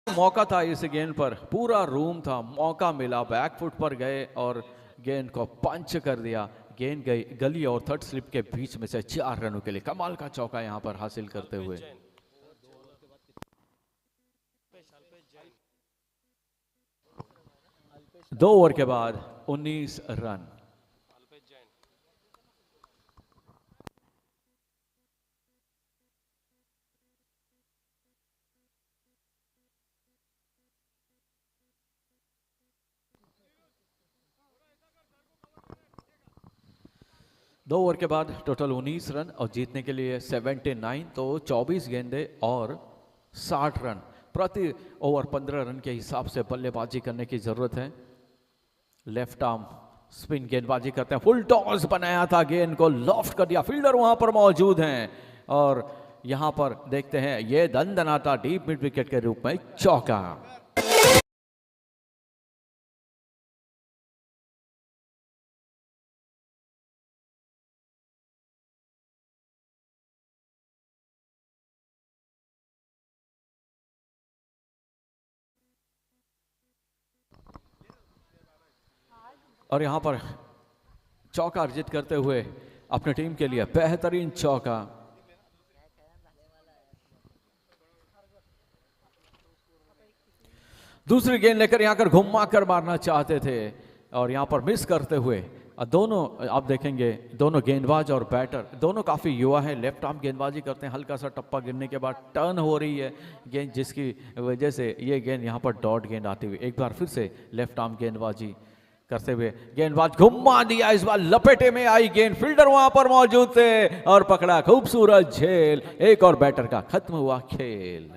मौका था इस गेंद पर, पूरा रूम था, मौका मिला, बैक फुट पर गए और गेंद को पंच कर दिया। गेंद गई गली और थर्ड स्लिप के बीच में से 4 रनों के लिए कमाल का चौका यहां पर हासिल करते हुए। 2 ओवर के बाद 19 रन। दो ओवर के बाद टोटल 19 रन, और जीतने के लिए 79, तो 24 गेंदे और 60 रन प्रति ओवर। 15 रन के हिसाब से बल्लेबाजी करने की जरूरत है। लेफ्ट आर्म स्पिन गेंदबाजी करते हैं, फुल टॉस बनाया था, गेंद को लॉफ्ट कर दिया, फील्डर वहां पर मौजूद हैं, और यहां पर देखते हैं ये दनदनाता डीप मिड विकेट के रूप में चौका। और यहां पर चौका अर्जित करते हुए अपनी टीम के लिए बेहतरीन चौका। दूसरी गेंद लेकर यहां कर घुमा कर मारना चाहते थे, और यहां पर मिस करते हुए दोनों, आप देखेंगे दोनों गेंदबाज और बैटर दोनों काफ़ी युवा हैं। लेफ्ट आर्म गेंदबाजी करते हैं, हल्का सा टप्पा गिरने के बाद टर्न हो रही है गेंद, जिसकी वजह से ये गेंद यहाँ पर डॉट गेंद आती हुई। एक बार फिर से लेफ्ट आर्म गेंदबाजी करते हुए गेंदबाज घुमा दिया, इस बार लपेटे में आई गेंद, फील्डर वहां पर मौजूद थे और पकड़ा, खूबसूरत झेल, एक और बैटर का खत्म हुआ खेल।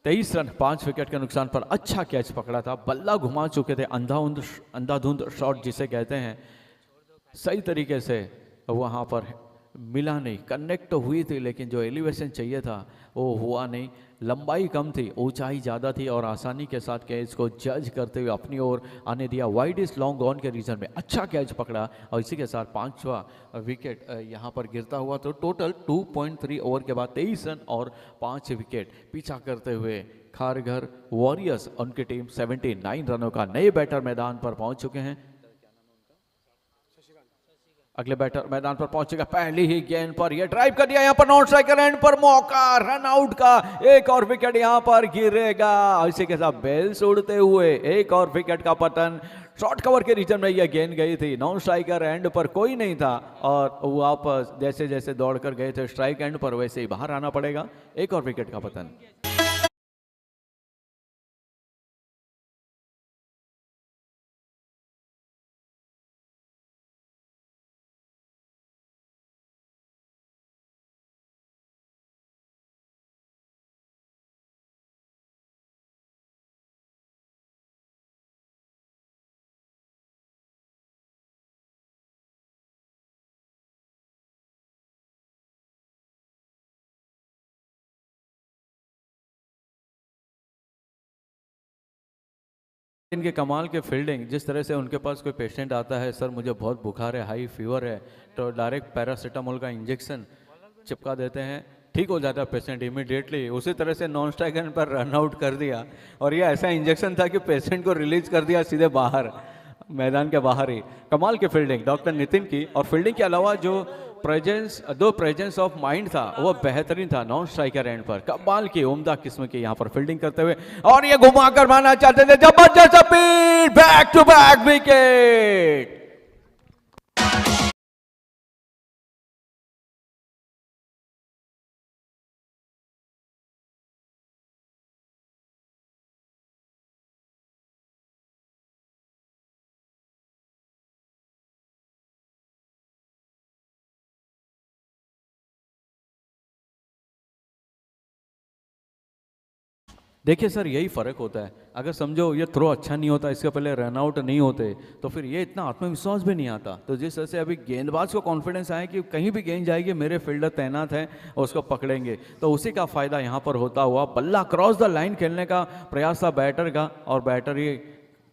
तेईस रन 5 विकेट के नुकसान पर अच्छा कैच पकड़ा था, बल्ला घुमा चुके थे, अंधाधुंध शॉट जिसे कहते हैं, सही तरीके से वहां पर मिला नहीं, कनेक्ट तो हुई थी लेकिन जो एलिवेशन चाहिए था वो हुआ नहीं। लंबाई कम थी, ऊंचाई ज़्यादा थी और आसानी के साथ कैच को जज करते हुए अपनी ओर आने दिया। वाइड इज लॉन्ग ऑन के रीजन में अच्छा कैच पकड़ा और इसी के साथ 5वां विकेट यहाँ पर गिरता हुआ। तो टोटल 2.3 ओवर के बाद 23 रन और 5 विकेट पीछा करते हुए खारघर वॉरियर्स उनकी टीम 79 रनों का नए बैटर मैदान पर पहुंच चुके हैं। अगले बैटर मैदान पर पहुंचेगा, पहली ही गेंद पर यह ड्राइव कर दिया, यहां पर नॉन स्ट्राइकर एंड पर मौका रन आउट का, एक और विकेट यहां पर गिरेगा। इसी के साथ बेल्स उड़ते हुए एक और विकेट का पतन। शॉर्ट कवर के रीजन में यह गेंद गई थी, नॉन स्ट्राइकर एंड पर कोई नहीं था और वापस जैसे जैसे दौड़कर गए थे स्ट्राइक एंड पर वैसे ही बाहर आना पड़ेगा। एक और विकेट का पतन। इनके कमाल के फील्डिंग, जिस तरह से उनके पास कोई पेशेंट आता है, सर मुझे बहुत बुखार है, हाई फीवर है, तो डायरेक्ट पैरासीटामोल का इंजेक्शन चिपका देते हैं, ठीक हो जाता है पेशेंट इमीडिएटली। उसी तरह से नॉन स्ट्राइकर पर रन आउट कर दिया और ये ऐसा इंजेक्शन था कि पेशेंट को रिलीज कर दिया सीधे बाहर, मैदान के बाहर ही। कमाल की फील्डिंग डॉक्टर नितिन की, और फील्डिंग के अलावा जो प्रेजेंस ऑफ माइंड था वो बेहतरीन था नॉन स्ट्राइकर एंड पर। कमाल की उम्दा किस्म की यहाँ पर फील्डिंग करते हुए, और ये घुमा कर मारना चाहते थे, जबरदस्त appeal, back to back wicket. देखिए सर, यही फ़र्क होता है। अगर समझो ये थ्रो अच्छा नहीं होता, इसके पहले रन आउट नहीं होते, तो फिर ये इतना आत्मविश्वास भी नहीं आता। तो जिस तरह से अभी गेंदबाज को कॉन्फिडेंस आया कि कहीं भी गेंद जाएगी मेरे फील्डर तैनात हैं और उसको पकड़ेंगे, तो उसी का फ़ायदा यहाँ पर होता हुआ बल्ला क्रॉस द लाइन खेलने का प्रयास था बैटर का, और बैटर ही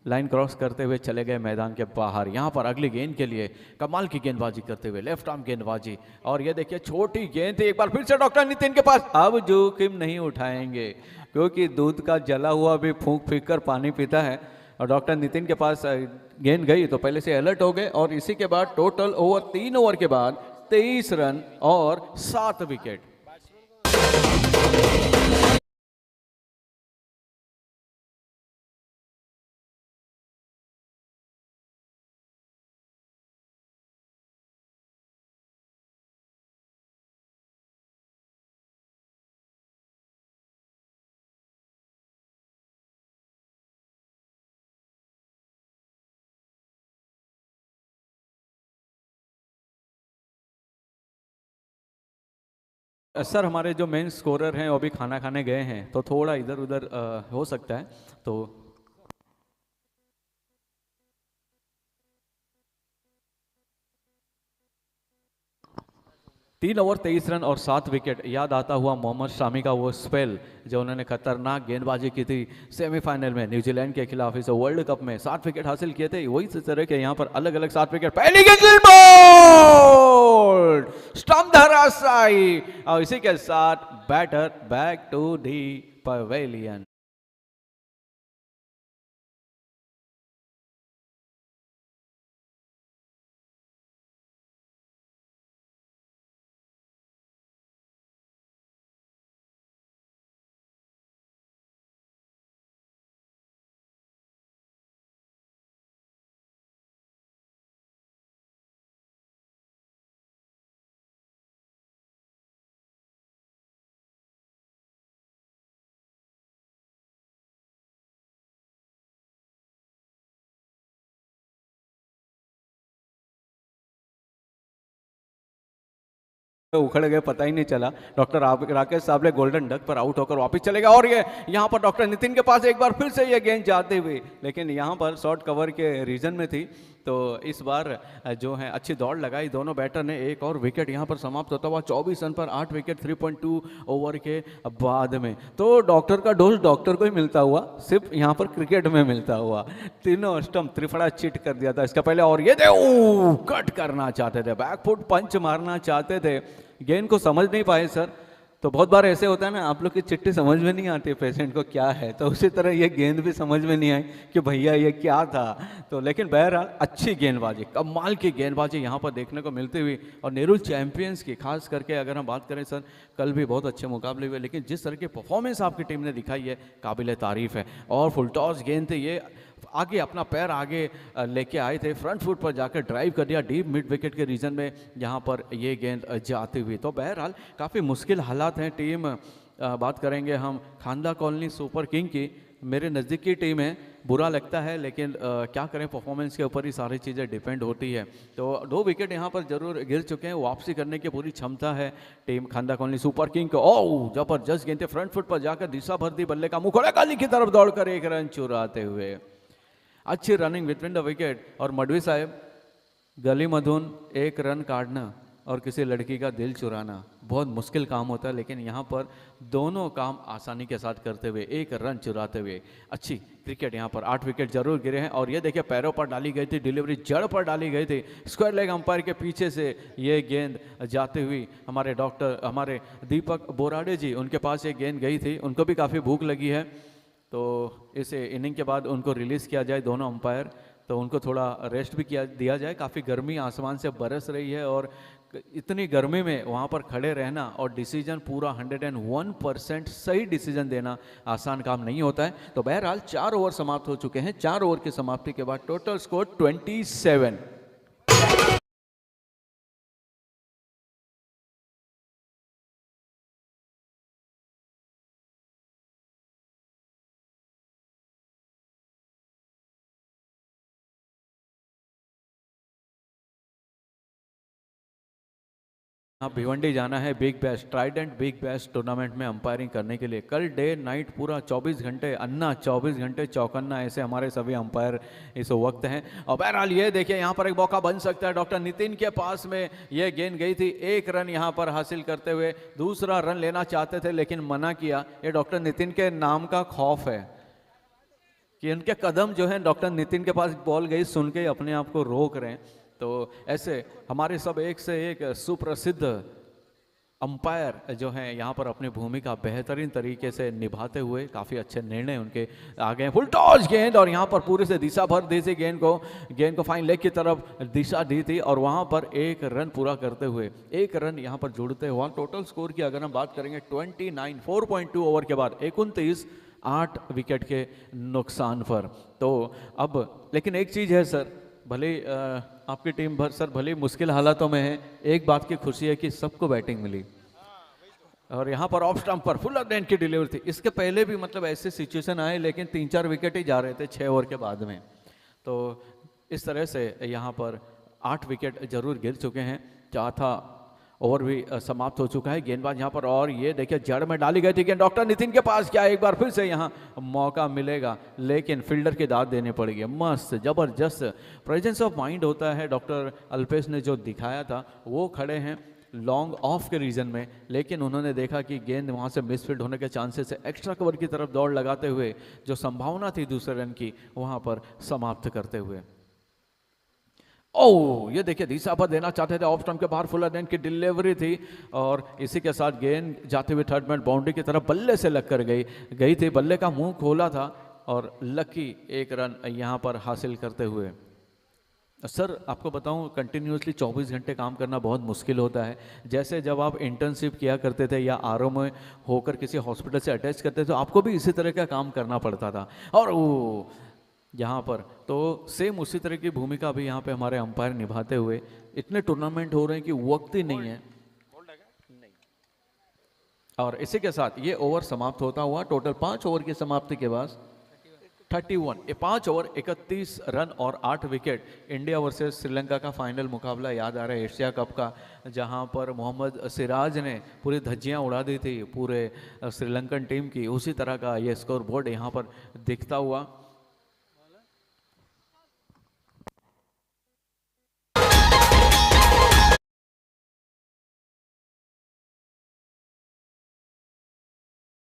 लाइन क्रॉस करते हुए चले गए मैदान के बाहर। यहाँ पर अगली गेंद के लिए कमाल की गेंदबाजी करते हुए लेफ्ट आर्म गेंदबाजी, और ये देखिए छोटी गेंद थी, एक बार फिर से डॉक्टर नितिन के पास। अब जोखिम नहीं उठाएंगे क्योंकि दूध का जला हुआ भी फूंक फींक कर पानी पीता है, और डॉक्टर नितिन के पास गेंद गई तो पहले से अलर्ट हो गए। और इसी के बाद टोटल ओवर 3 ओवर के बाद 23 रन और 7 विकेट। सर हमारे जो मेन स्कोरर हैं वो अभी खाना खाने गए हैं, तो थोड़ा इधर उधर हो सकता है। तो 3 ओवर 23 रन और 7 विकेट। याद आता हुआ मोहम्मद शामी का वो स्पेल जो उन्होंने खतरनाक गेंदबाजी की थी सेमीफाइनल में न्यूजीलैंड के खिलाफ इस वर्ल्ड कप में, 7 विकेट हासिल किए थे। वही तरह के यहाँ पर अलग अलग 7 विकेट। पहली गेंद बोल्ड स्टंप धराशायी, और इसी के साथ batter back to the pavilion. उखड़ गए, पता ही नहीं चला। डॉक्टर राकेश साहब ने गोल्डन डक पर आउट होकर वापस चले गए, और ये यहाँ पर डॉक्टर नितिन के पास एक बार फिर से ये गेंद जाते हुए, लेकिन यहाँ पर शॉर्ट कवर के रीजन में थी, तो इस बार जो है अच्छी दौड़ लगाई दोनों बैटर ने। एक और विकेट यहाँ पर समाप्त होता हुआ 24 रन पर 8 विकेट 3.2 ओवर के बाद में। तो डॉक्टर का डोज डॉक्टर को ही मिलता हुआ, सिर्फ यहाँ पर क्रिकेट में मिलता हुआ। तीनों स्टंप त्रिफड़ा चिट कर दिया था इसका पहले, और ये थे कट करना चाहते थे, बैकफुट पंच मारना चाहते थे, गेंद को समझ नहीं पाए सर। तो बहुत बार ऐसे होता है ना, आप लोग की चिट्ठी समझ में नहीं आती पेशेंट को क्या है, तो उसी तरह ये गेंद भी समझ में नहीं आई कि भैया ये क्या था। तो लेकिन बहरहाल अच्छी गेंदबाजी, कमाल की गेंदबाजी यहाँ पर देखने को मिलती हुई। और नेहरू चैंपियंस की खास करके अगर हम बात करें सर, कल भी बहुत अच्छे मुकाबले हुए, लेकिन जिस तरह की परफॉर्मेंस आपकी टीम ने दिखाई है काबिल तारीफ है। और फुल टॉस गेंद थी, ये आगे अपना पैर आगे लेके आए थे, फ्रंट फुट पर जाकर ड्राइव कर दिया डीप मिड विकेट के रीजन में यहाँ पर ये गेंद जाती हुई। तो बहरहाल काफ़ी मुश्किल हालात हैं। टीम बात करेंगे हम खांदा कॉलोनी सुपर किंग की, मेरे नज़दीक की टीम है, बुरा लगता है लेकिन क्या करें, परफॉर्मेंस के ऊपर ही सारी चीज़ें डिपेंड होती है। तो 2 विकेट यहाँ पर जरूर गिर चुके हैं, वापसी करने की पूरी क्षमता है टीम खांदा कॉलोनी सुपर किंग को। ओह जबरदस्त गेंद थे, फ्रंट फुट पर जाकर दिशा भर दी, बल्ले का मुंह खोला, काली की तरफ दौड़कर 1 रन चुराते हुए। अच्छी रनिंग बिटवीन द विकेट। और मडवी साहब, गली मधुन 1 रन काटना और किसी लड़की का दिल चुराना बहुत मुश्किल काम होता है, लेकिन यहाँ पर दोनों काम आसानी के साथ करते हुए 1 रन चुराते हुए अच्छी क्रिकेट यहाँ पर 8 विकेट जरूर गिरे हैं। और ये देखिए पैरों पर डाली गई थी, डिलीवरी जड़ पर डाली गई थी, स्क्वायर लेग अंपायर के पीछे से ये गेंद जाते हुई हमारे दीपक बोराडे जी, उनके पास ये गेंद गई थी, उनको भी काफ़ी भूख लगी है। तो इस इनिंग के बाद उनको रिलीज़ किया जाए दोनों अंपायर, तो उनको थोड़ा रेस्ट भी दिया जाए। काफ़ी गर्मी आसमान से बरस रही है और इतनी गर्मी में वहाँ पर खड़े रहना और डिसीजन पूरा 101% सही डिसीजन देना आसान काम नहीं होता है। तो बहरहाल 4 ओवर समाप्त हो चुके हैं। 4 ओवर की समाप्ति के बाद टोटल स्कोर 27। हाँ, भिवंडी जाना है big bash, Trident big bash tournament में अंपायरिंग करने के लिए। कल डे नाइट पूरा 24 घंटे अन्ना, 24 घंटे चौकन्ना, ऐसे हमारे सभी अंपायर इस वक्त हैं। और बहरहाल ये देखिए यहाँ पर एक मौका बन सकता है, डॉक्टर नितिन के पास में ये गेंद गई थी, 1 रन यहाँ पर हासिल करते हुए। दूसरा रन लेना चाहते थे लेकिन मना किया। ये डॉक्टर नितिन के नाम का खौफ है कि उनके कदम जो है डॉक्टर नितिन के पास बॉल गई सुन के अपने आप को रोक रहे हैं। तो ऐसे हमारे सब एक से एक सुप्रसिद्ध अंपायर जो हैं यहाँ पर अपनी भूमिका बेहतरीन तरीके से निभाते हुए, काफ़ी अच्छे निर्णय उनके आ गए। फुल टॉस गेंद और यहाँ पर पूरे से दिशा भर दी थी, गेंद को फाइन लेग की तरफ दिशा दी थी और वहाँ पर 1 रन पूरा करते हुए 1 रन यहाँ पर जुड़ते हुआ टोटल स्कोर की अगर हम बात करेंगे 29, 4.2 ओवर के बाद 29, 8 विकेट के नुकसान पर। तो अब लेकिन एक चीज़ है सर, भले आपकी टीम सर भले मुश्किल हालातों में है, एक बात की खुशी है कि सबको बैटिंग मिली। और यहाँ पर ऑफ स्टंप पर फुल लेंथ की डिलीवरी थी। इसके पहले भी मतलब ऐसे सिचुएशन आए लेकिन 3-4 विकेट ही जा रहे थे 6 ओवर के बाद में। तो इस तरह से यहाँ पर 8 विकेट जरूर गिर चुके हैं। चौथा ओवर भी समाप्त हो चुका है। गेंदबाज यहाँ पर, और ये देखिए जड़ में डाली गई थी गेंद, डॉक्टर नितिन के पास क्या एक बार फिर से यहाँ मौका मिलेगा लेकिन फील्डर की दाद देनी पड़ेगी। मस्त जबरदस्त प्रेजेंस ऑफ माइंड होता है डॉक्टर अल्पेश ने जो दिखाया था। वो खड़े हैं लॉन्ग ऑफ के रीजन में, लेकिन उन्होंने देखा कि गेंद वहाँ से मिसफील्ड होने के चांसेस है, एक्स्ट्रा कवर की तरफ दौड़ लगाते हुए जो संभावना थी दूसरे रन की वहाँ पर समाप्त करते हुए। ओह ये देखिए दिशा पर देना चाहते थे, ऑफ स्टंप के बाहर फुल लेंथ की डिलीवरी थी और इसी के साथ गेंद जाते हुए थर्ड मैन बाउंड्री की तरफ बल्ले से लग कर गई थी। बल्ले का मुंह खोला था और लकी 1 रन यहाँ पर हासिल करते हुए। सर आपको बताऊं कंटिन्यूसली 24 घंटे काम करना बहुत मुश्किल होता है। जैसे जब आप इंटर्नशिप किया करते थे या आरओ में होकर किसी हॉस्पिटल से अटैच करते थे तो आपको भी इसी तरह का काम करना पड़ता था। और वो यहाँ पर तो सेम उसी तरह की भूमिका भी यहाँ पे हमारे अंपायर निभाते हुए, इतने टूर्नामेंट हो रहे हैं कि वक्त ही नहीं है। और इसी के साथ ये ओवर समाप्त होता हुआ टोटल 5 ओवर की समाप्ति के बाद 31 5 ओवर 31 रन और 8 विकेट। इंडिया वर्सेस श्रीलंका का फाइनल मुकाबला याद आ रहा है एशिया कप का, जहां पर मोहम्मद सिराज ने पूरी धज्जियां उड़ा दी थी पूरे श्रीलंकन टीम की। उसी तरह का ये स्कोर बोर्ड यहाँ पर दिखता हुआ।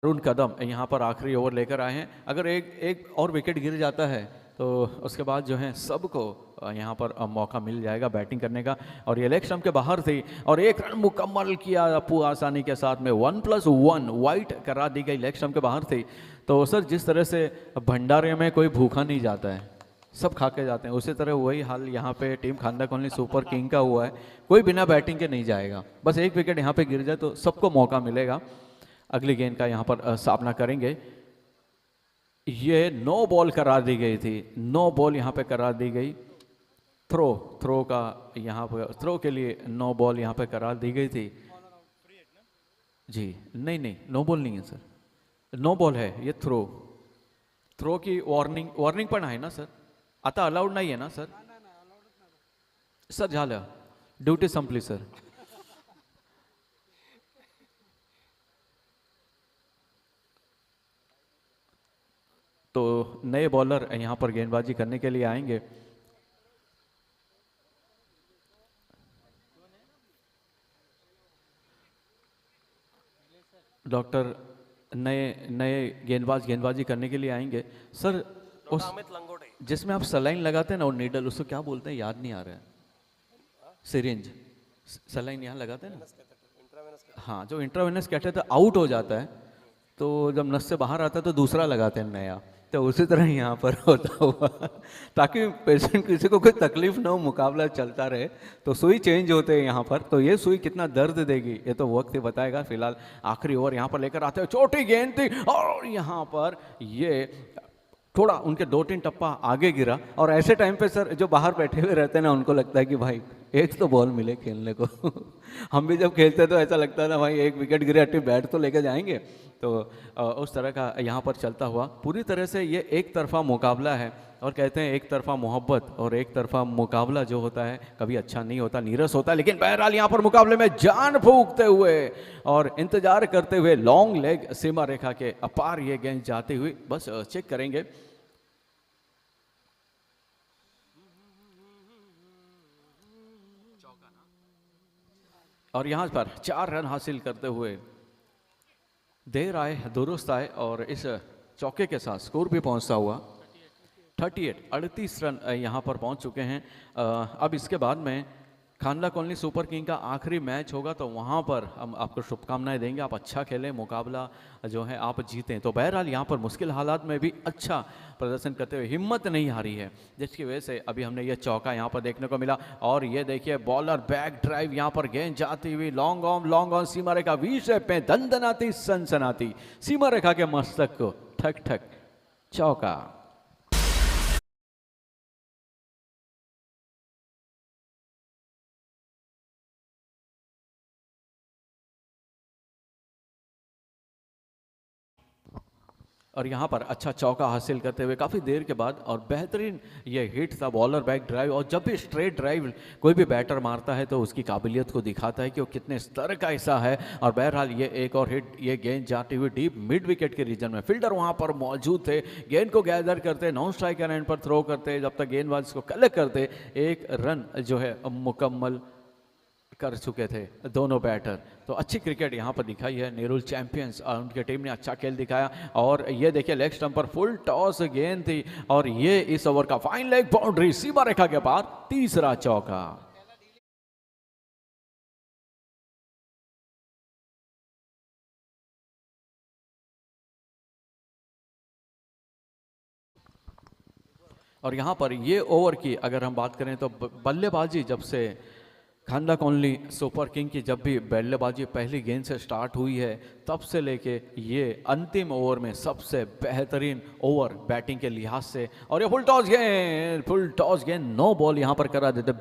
अरुण कदम यहाँ पर आखिरी ओवर लेकर आए हैं। अगर एक और विकेट गिर जाता है तो उसके बाद जो है सबको यहाँ पर मौका मिल जाएगा बैटिंग करने का। और ये लेग स्टंप के बाहर थी और एक रन मुकम्मल किया अपू आसानी के साथ में, 1+1 वाइट करा दी गई, लेग स्टंप के बाहर थी। तो सर जिस तरह से भंडारे में कोई भूखा नहीं जाता है, सब खा के जाते हैं, उसी तरह वही हाल यहाँ पे टीम खांदा कॉलोनी सुपर किंग का हुआ है। कोई बिना बैटिंग के नहीं जाएगा, बस एक विकेट यहाँ पे गिर जाए तो सबको मौका मिलेगा अगली गेंद का यहाँ पर सामना करेंगे। ये नो बॉल करार दी गई थी, नो बॉल यहाँ पे करार दी गई। थ्रो का यहाँ पर थ्रो के लिए नो बॉल यहाँ पे करार दी गई थी जी। नहीं नो बॉल नहीं है सर, नो बॉल है ये। थ्रो की वॉर्निंग पण आहे ना सर, आता अलाउड नाही आहे ना सर? सर झालं, ड्युटी संपली सर। तो नए बॉलर यहां पर गेंदबाजी करने के लिए आएंगे। डॉक्टर नए गेंदबाजी करने के लिए आएंगे सर। उस
अमित लंगोटे,
जिसमें आप सलाइन लगाते हैं ना और नीडल, उसको क्या बोलते हैं याद नहीं आ रहा है। सिरिंज, सलाइन यहाँ लगाते हैं ना, हाँ, जो इंट्रावेनस कहते थे आउट हो जाता है तो जब नस से बाहर आता है तो दूसरा लगाते हैं नया। तो उसी तरह यहाँ पर होता हुआ ताकि पेशेंट किसी को कोई तकलीफ ना हो, मुकाबला चलता रहे, तो सुई चेंज होते हैं यहाँ पर। तो ये सुई कितना दर्द देगी ये तो वक्त ही बताएगा। फिलहाल आखिरी ओवर यहाँ पर लेकर आते हैं, छोटी गेंद थी और यहाँ पर ये थोड़ा उनके 2-3 टप्पा आगे गिरा। और ऐसे टाइम पे सर जो बाहर बैठे हुए रहते हैं ना, उनको लगता है कि भाई एक तो बॉल मिले खेलने को हम भी जब खेलते तो ऐसा लगता था भाई एक विकेट गिरे हटी बैट तो लेके जाएंगे। तो उस तरह का यहाँ पर चलता हुआ पूरी तरह से ये एक तरफा मुकाबला है। और कहते हैं एक तरफा मोहब्बत और एक तरफा मुकाबला जो होता है कभी अच्छा नहीं होता, नीरस होता है। लेकिन बहरहाल यहाँ पर मुकाबले में जान फूंकते हुए और इंतजार करते हुए लॉन्ग लेग सीमा रेखा के अपार ये गेंद जाती हुई, बस चेक करेंगे। और यहाँ पर 4 रन हासिल करते हुए देर आए दुरुस्त आए और इस चौके के साथ स्कोर भी पहुंचता हुआ 38 रन यहाँ पर पहुंच चुके हैं। अब इसके बाद में खांडा कॉलोनी सुपर किंग का आखिरी मैच होगा तो वहाँ पर हम आपको शुभकामनाएं देंगे, आप अच्छा खेलें, मुकाबला जो है आप जीतें। तो बहरहाल यहाँ पर मुश्किल हालात में भी अच्छा प्रदर्शन करते हुए हिम्मत नहीं हारी है, जिसकी वजह से अभी हमने ये चौका यहाँ पर देखने को मिला। और ये देखिए बॉलर बैक ड्राइव, यहाँ पर गेंद जाती हुई long on Seema Rekha V shape में दंदनाती सनसनाती सीमा रेखा के मस्तक को ठक ठक चौका। और यहाँ पर अच्छा चौका हासिल करते हुए काफ़ी देर के बाद और बेहतरीन ये हिट था बॉलर बैक ड्राइव। और जब भी स्ट्रेट ड्राइव कोई भी बैटर मारता है तो उसकी काबिलियत को दिखाता है कि वो कितने स्तर का ऐसा है। और बहरहाल ये एक और हिट, ये गेंद जाती हुई डीप मिड विकेट के रीजन में, फील्डर वहाँ पर मौजूद थे, गेंद को गैदर करते, नॉन स्ट्राइकर एंड पर थ्रो करते, जब तक गेंदबाज इसको कलेक्ट करते, 1 रन जो है मुकम्मल कर चुके थे दोनों बैटर। तो अच्छी क्रिकेट यहाँ पर दिखाई है नेरुल चैंपियंस, उनकी टीम ने अच्छा खेल दिखाया। और ये देखिए लेग स्टंप पर फुल टॉस गेंद थी और ये इस ओवर का फाइन लेग बाउंड्री सीमा रेखा के पार, तीसरा चौका। और यहाँ पर ये ओवर की अगर हम बात करें तो बल्लेबाजी जब से खांडा कॉलोनी सुपर किंग की जब भी बल्लेबाजी पहली गेंद से स्टार्ट हुई है तब से लेके ये अंतिम ओवर में सबसे बेहतरीन ओवर बैटिंग के लिहाज से। और ये फुल टॉस गेंद 9 बॉल यहाँ पर करा देते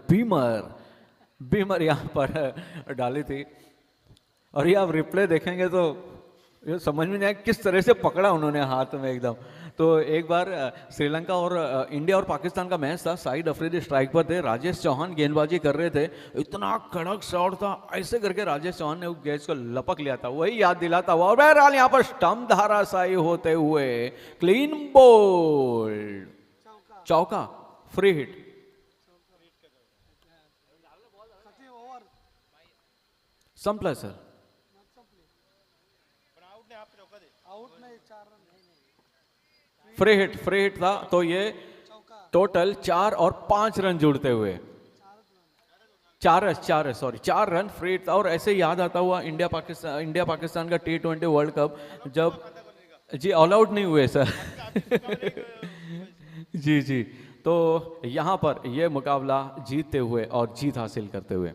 बीमर यहाँ पर डाली थी। और ये आप रिप्ले देखेंगे तो ये समझ में नहीं आया किस तरह से पकड़ा उन्होंने हाथ में एकदम। तो एक बार श्रीलंका और इंडिया और पाकिस्तान का मैच था, शाहिद अफरीदी स्ट्राइक पर थे, राजेश चौहान गेंदबाजी कर रहे थे, इतना कड़क शॉट था, ऐसे करके राजेश चौहान ने गेंद को लपक लिया था, वही याद दिलाता हुआ। और बहरहाल यहाँ पर स्टंप धाराशायी होते हुए क्लीन बोल्ड, चौका, फ्री हिट। संपला सर, फ्री हिट था, तो ये टोटल 4 और 5 रन जुड़ते हुए 4 रन फ्री हिट था। और ऐसे याद आता हुआ इंडिया पाकिस्तान का T20 वर्ल्ड कप, जब जी ऑल आउट नहीं हुए सर जी, तो यहाँ पर ये मुकाबला जीतते हुए और जीत हासिल करते हुए